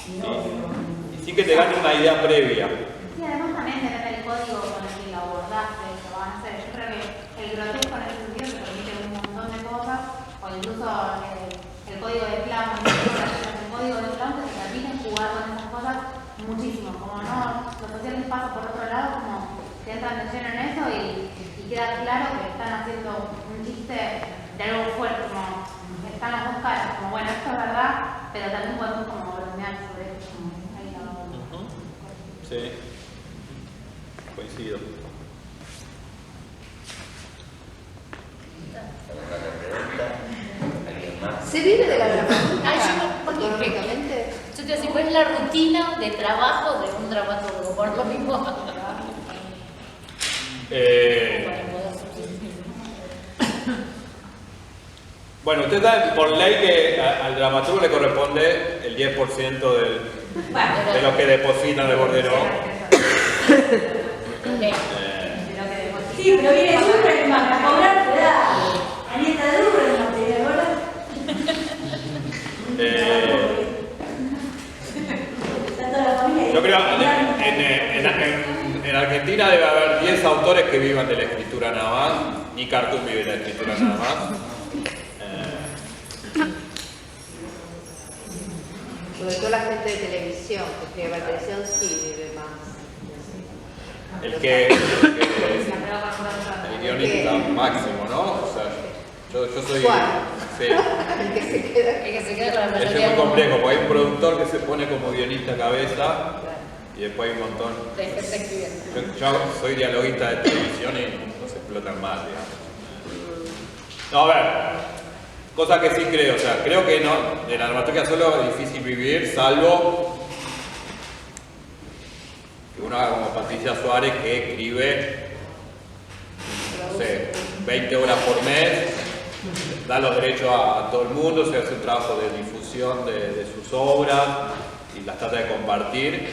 S2: y sí que te gane una idea previa.
S7: Sí, además también depende del código con el que lo abordaste, lo van a hacer. Yo creo que el grotesco en ese sentido te permite un montón de cosas, o incluso el código de Clown, el código de Clown que te permiten jugar con esas cosas muchísimo. Como no, lo social les pasa por otro lado, como que entran de lleno en eso y queda claro que están haciendo un chiste de algo fuerte, como están las dos caras, como bueno, esto es verdad, pero también podemos como bromear sobre eso. Ahí lo...
S2: Sí, coincido.
S1: ¿Alguna pregunta? ¿Alguien más?
S3: ¿Se vive de la dramaturgia
S4: Yo
S3: económicamente?
S4: te voy a decir, ¿cuál es la rutina de trabajo de un dramaturgo? Por lo mismo.
S2: Bueno, usted sabe por ley que al dramaturgo le corresponde el 10% de lo que deposita de Bordero.
S8: Sí, pero viene Durren a cobrar, te da Anieta de Durren, no te digo, ¿verdad? Está toda la familia.
S2: Yo creo en Argentina debe haber 10 autores que vivan de la escritura nada más, ni Cartoon vive de la escritura nada más.
S3: Sobre todo la gente de televisión, porque la televisión sí vive más.
S2: El guionista máximo, ¿no? O sea, yo soy...
S3: ¿Cuál?
S2: Sí.
S3: El que se queda.
S4: El que se queda con la
S2: Es muy complejo, porque hay un productor que se pone como guionista a cabeza y después hay un montón.
S4: de gente escribiendo.
S2: Yo soy dialoguista de televisión y no se explotan mal, digamos. No, a ver, cosa que sí creo, o sea, creo que no, de la dramaturgia solo es difícil vivir, salvo que uno haga como Patricia Suárez, que escribe, no sé, 20 horas por mes, da los derechos a todo el mundo, se hace un trabajo de difusión de sus obras y las trata de compartir.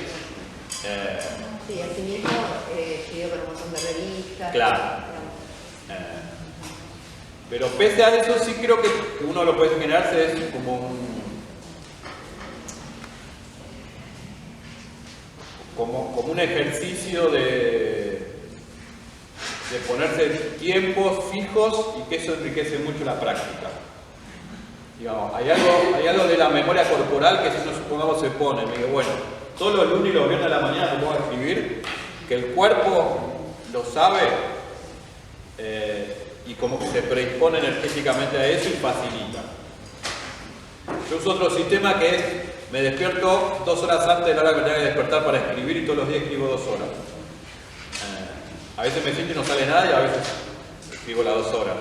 S3: Sí, así mismo escribió para un montón de revistas.
S2: Claro. Pero pese a eso sí creo que uno lo puede generarse es como un ejercicio de de ponerse tiempos fijos y que eso enriquece mucho la práctica. Digamos, hay algo de la memoria corporal que si uno supongamos se pone, me digo, bueno, todos los lunes y los viernes de la mañana me pongo a escribir, que el cuerpo lo sabe y como que se predispone energéticamente a eso y facilita. Yo uso otro sistema que es, me despierto 2 horas antes de la hora que me tenga que despertar para escribir y todos los días escribo 2 horas. A veces me siento y no sale nada y a veces escribo las 2 horas.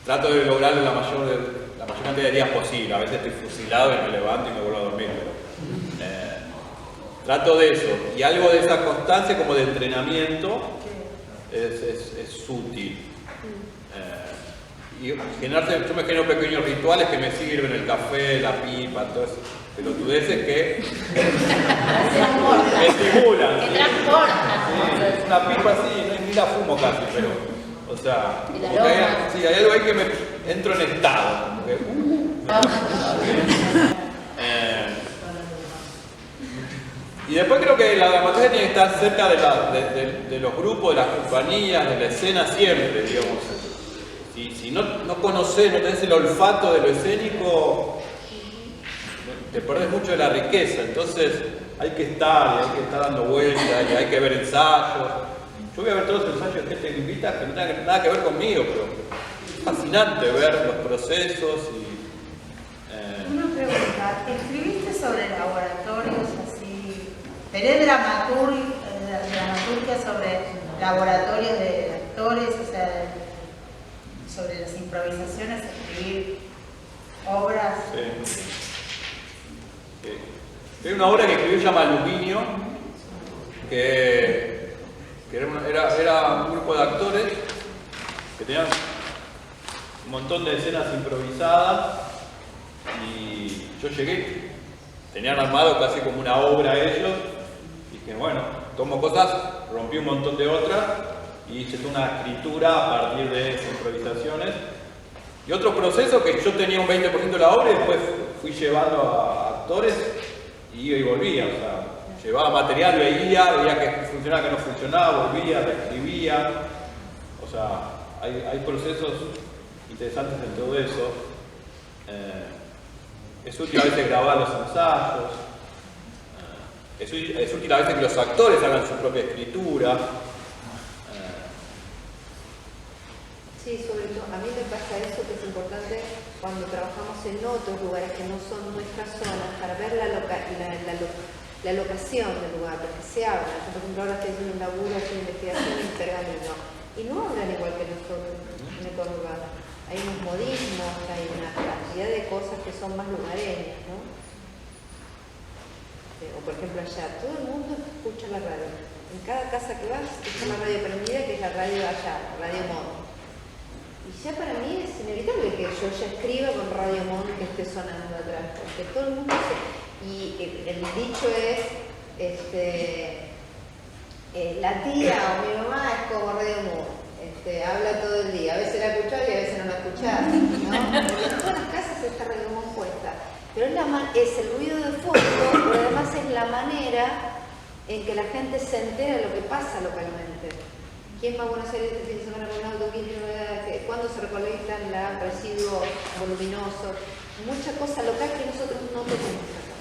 S2: Trato de lograrlo la mayor cantidad de días posible. A veces estoy fusilado y me levanto y me vuelvo a dormir. Pero, trato de eso. Y algo de esa constancia como de entrenamiento es útil. Y generarse, yo me genero pequeños rituales que me sirven, el café, la pipa, todas esas pelotudeces que me estimulan.
S4: Que transportan.
S2: Sí, es una pipa así, ni la fumo casi, pero, o sea,
S4: El aroma.
S2: sí, hay algo ahí que me entro en estado. Y después creo que la dramaturgia tiene que estar cerca de los grupos, de las compañías, de la escena siempre, digamos. Si no conoces, no tenés el olfato de lo escénico, te perdés mucho de la riqueza. Entonces hay que estar dando vueltas, y hay que ver ensayos. Yo voy a ver todos los ensayos de gente que me invita que no tengan nada que ver conmigo, pero es fascinante ver los procesos
S9: Una pregunta, ¿escribiste sobre laboratorios así? ¿Tenés dramaturgia sobre laboratorios de actores? O sea, sobre las improvisaciones, escribir obras.
S2: Sí. Hay una obra que escribió llama Aluminio, que era un grupo de actores que tenían un montón de escenas improvisadas y yo llegué, tenían armado casi como una obra ellos y dije, bueno, tomo cosas, rompí un montón de otras y hice toda una escritura a partir de esas improvisaciones. Y otro proceso que yo tenía un 20% de la obra y después fui llevando a actores y iba y volvía. O sea, llevaba material, veía que funcionaba, que no funcionaba, volvía, reescribía. O sea, hay procesos interesantes en todo eso. Es útil a veces grabar los ensayos. Es útil a veces que los actores hagan su propia escritura.
S3: Sí, sobre todo, a mí me pasa eso que es importante cuando trabajamos en otros lugares que no son nuestras zonas, para ver la locación del lugar, porque se habla. Yo, por ejemplo, ahora estoy haciendo un laburo de investigación en Pergamino, y no hablan igual que nosotros en el conurbano. Hay unos modismos, hay una cantidad de cosas que son más lugareñas, ¿no? O por ejemplo allá, todo el mundo escucha la radio. En cada casa que vas, escucha la radio prendida, que es la radio allá, la radio Mono. Y ya para mí es inevitable que yo ya escriba con Radio Mono que esté sonando atrás, porque todo el mundo y el dicho es, la tía o mi mamá es como Radio Mono, habla todo el día, a veces la escuchás y a veces no la escuchás, ¿no? Porque en todas las casas está Radio Mono puesta, pero es el ruido de fondo, pero además es la manera en que la gente se entera de lo que pasa localmente. ¿Quién va a Buenos Aires este fin de semana con un auto? ¿Cuándo se recolectan los residuos voluminosos? Mucha cosa local que nosotros no tenemos acá.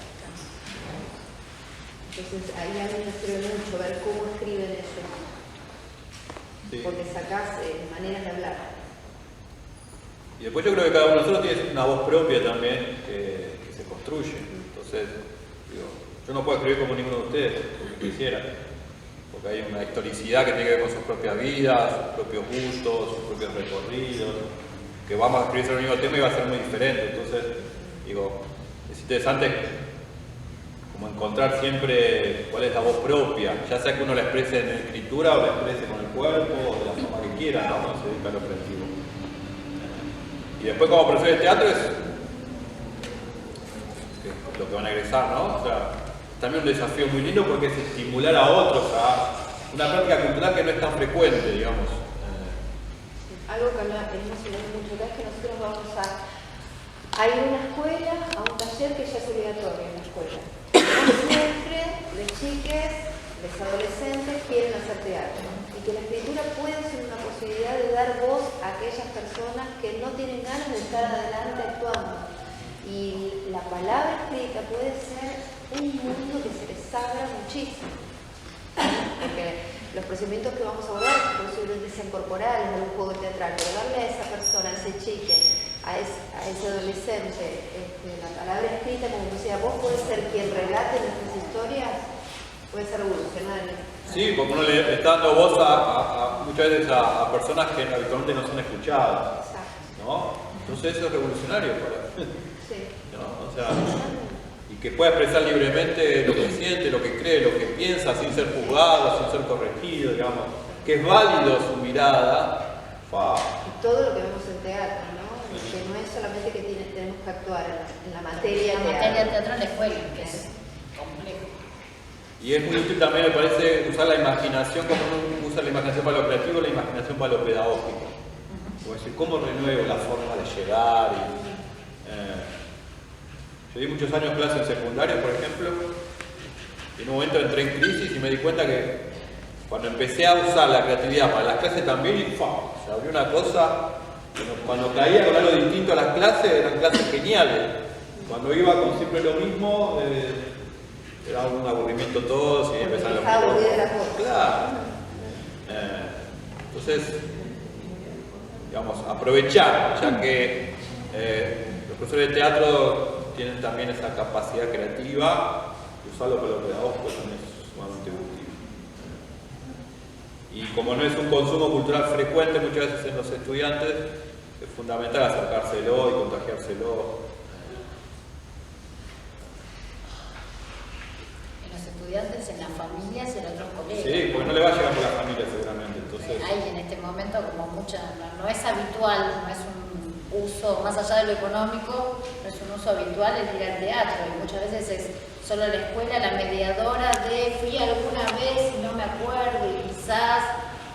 S3: Entonces ahí a mí me sirve mucho ver cómo escriben ellos. Sí. Porque sacás maneras de hablar.
S2: Y después yo creo que cada uno de nosotros tiene una voz propia también que se construye. Entonces, digo, yo no puedo escribir como ninguno de ustedes, porque quisiera. Porque hay una historicidad que tiene que ver con sus propias vidas, sus propios gustos, sus propios recorridos, que vamos a escribir sobre el mismo tema y va a ser muy diferente. Entonces, digo, es interesante como encontrar siempre cuál es la voz propia, ya sea que uno la exprese en escritura o la exprese con el cuerpo o de la forma que quiera, ¿no? Cuando se dedica al objetivo. Y después como profesor de teatro es lo que van a egresar, ¿no? O sea, también un desafío muy lindo porque es estimular a otros a una práctica cultural que no es tan frecuente, digamos.
S3: Algo que no hemos hablado mucho acá es que nosotros vamos a ir a una escuela, a un taller que ya es obligatorio en la escuela. No siempre los chiques los adolescentes quieren hacer teatro y que la escritura puede ser una posibilidad de dar voz a aquellas personas que no tienen ganas de estar adelante actuando. Y la palabra escrita puede ser un mundo que se les abra muchísimo. Porque los procedimientos que vamos a abordar posiblemente sean corporales, de un juego teatral, pero darle a esa persona, a ese chique, a ese adolescente, la palabra escrita, como decía, vos podés ser quien relate nuestras historias, puede ser revolucionario.
S2: Sí, porque uno le está dando voz muchas veces a personas que habitualmente no son escuchadas, ¿no? Entonces eso es revolucionario para...
S3: Sí.
S2: ¿no? O sea, y que pueda expresar libremente lo que siente, lo que cree, lo que piensa, sin ser juzgado, sin ser corregido, digamos, que es válido su mirada.
S3: Y todo lo que vemos en teatro, ¿no? Que no es solamente que tenemos que actuar en la materia
S4: La materia de teatro en la escuela, que es complejo.
S2: Y es muy útil también, me parece, usar la imaginación, como uno usa la imaginación para lo creativo, la imaginación para lo pedagógico. Es decir, cómo renuevo la forma de llegar. Yo di muchos años clases en secundaria, por ejemplo, y en un momento entré en crisis y me di cuenta que cuando empecé a usar la creatividad para las clases también, se abrió una cosa, cuando caía con algo distinto a las clases, eran clases geniales. Cuando iba con siempre lo mismo, era un aburrimiento todos y empezaron los Claro. Entonces, digamos, aprovechar, ya que los profesores de teatro tienen también esa capacidad creativa, usarlo para lo pedagógico también es sumamente útil. Y como no es un consumo cultural frecuente muchas veces en los estudiantes, es fundamental acercárselo y contagiárselo.
S4: En los estudiantes, en las familias y en otros colegios.
S2: Sí, porque no le va a llegar por la familia seguramente. Entonces...
S4: Hay en este momento como mucha, no es habitual, no es un uso, más allá de lo económico, no es un uso habitual el ir al teatro, y muchas veces es solo la escuela la mediadora de fui alguna vez y no me acuerdo, y quizás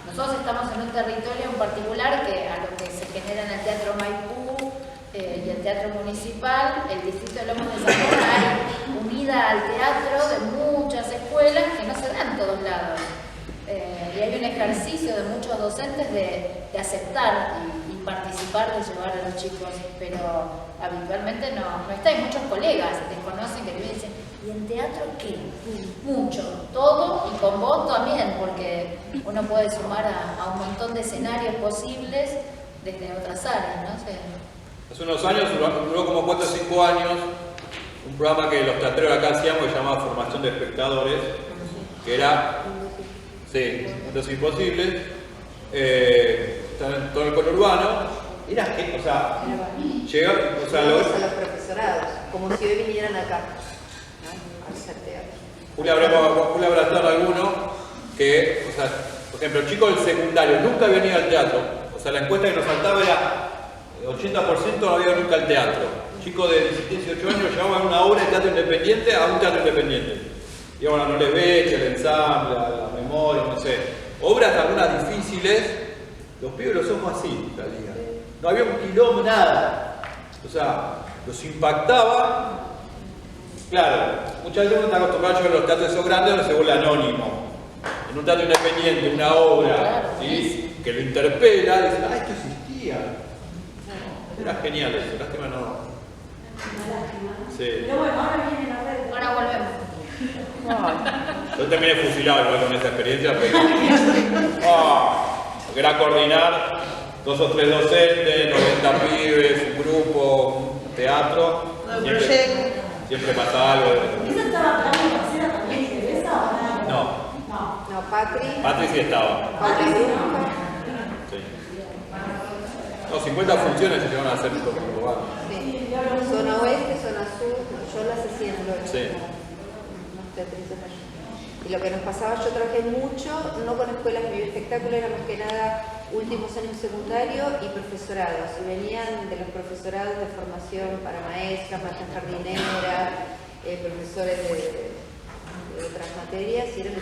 S4: nosotros estamos en un territorio en particular que a lo que se genera en el Teatro Maipú y el Teatro Municipal, el distrito de Lomas de Zamora hay unida al teatro de muchas escuelas que no se dan en todos lados. Y hay un ejercicio de muchos docentes de aceptar y participar de llevar a los chicos, pero habitualmente no está. Hay muchos colegas que desconocen, que me dicen, ¿y en teatro qué? Mucho, todo, y con vos también, porque uno puede sumar a un montón de escenarios posibles desde otras áreas, ¿no?
S2: Hace unos años, duró como 4 o 5 años, un programa que los teatreros acá hacíamos que se llamaba Formación de Espectadores, que era... Sí, Mundos Imposibles, está en todo el conurbano. Era que, o sea, llega, o sea,
S3: a los profesorados, como si hoy vinieran acá, ¿no? A hacer teatro.
S2: Julia habrá estado alguno que, o sea, por ejemplo, el chico del secundario nunca había ido al teatro. O sea, la encuesta que nos faltaba era 80% no había ido nunca al teatro. Chico de 17, 18 años llevaban una obra de teatro independiente a un teatro independiente. Digamos, la Noleveche, el ensamble, la memoria, no sé. Obras algunas difíciles, los pibes los somos así, la liga. No había un quilombo, nada. O sea, los impactaba. Claro, muchas veces uno está acostumbrado a ver los teatros esos grandes donde se vuelve anónimo. En un teatro independiente, una obra, ¿sí? Que lo interpela, dice, ah, esto existía. Era genial eso, lástima no. Sí.
S8: Pero bueno, ahora viene la red.
S4: Ahora volvemos.
S2: Yo terminé fusilado igual con esa experiencia, pero porque era coordinar 2 o 3 docentes, 90 pibes, un grupo, un teatro. Siempre pasa algo.
S8: ¿Esa estaba Patri Marcela también y Teresa o no?
S3: No, Patri
S2: Sí estaba.
S3: Patri Brusca.
S2: Sí. No, 50 funciones se llevan a hacer por el lugar.
S3: Sí. Zona oeste, zona sur, yo las hacía en el oeste.
S2: Sí.
S3: Y lo que nos pasaba, yo trabajé mucho, no con escuelas, mi espectáculo era más que nada últimos años secundario y profesorados. Y venían de los profesorados de formación para maestras, maestras jardineras, profesores de otras materias, y eran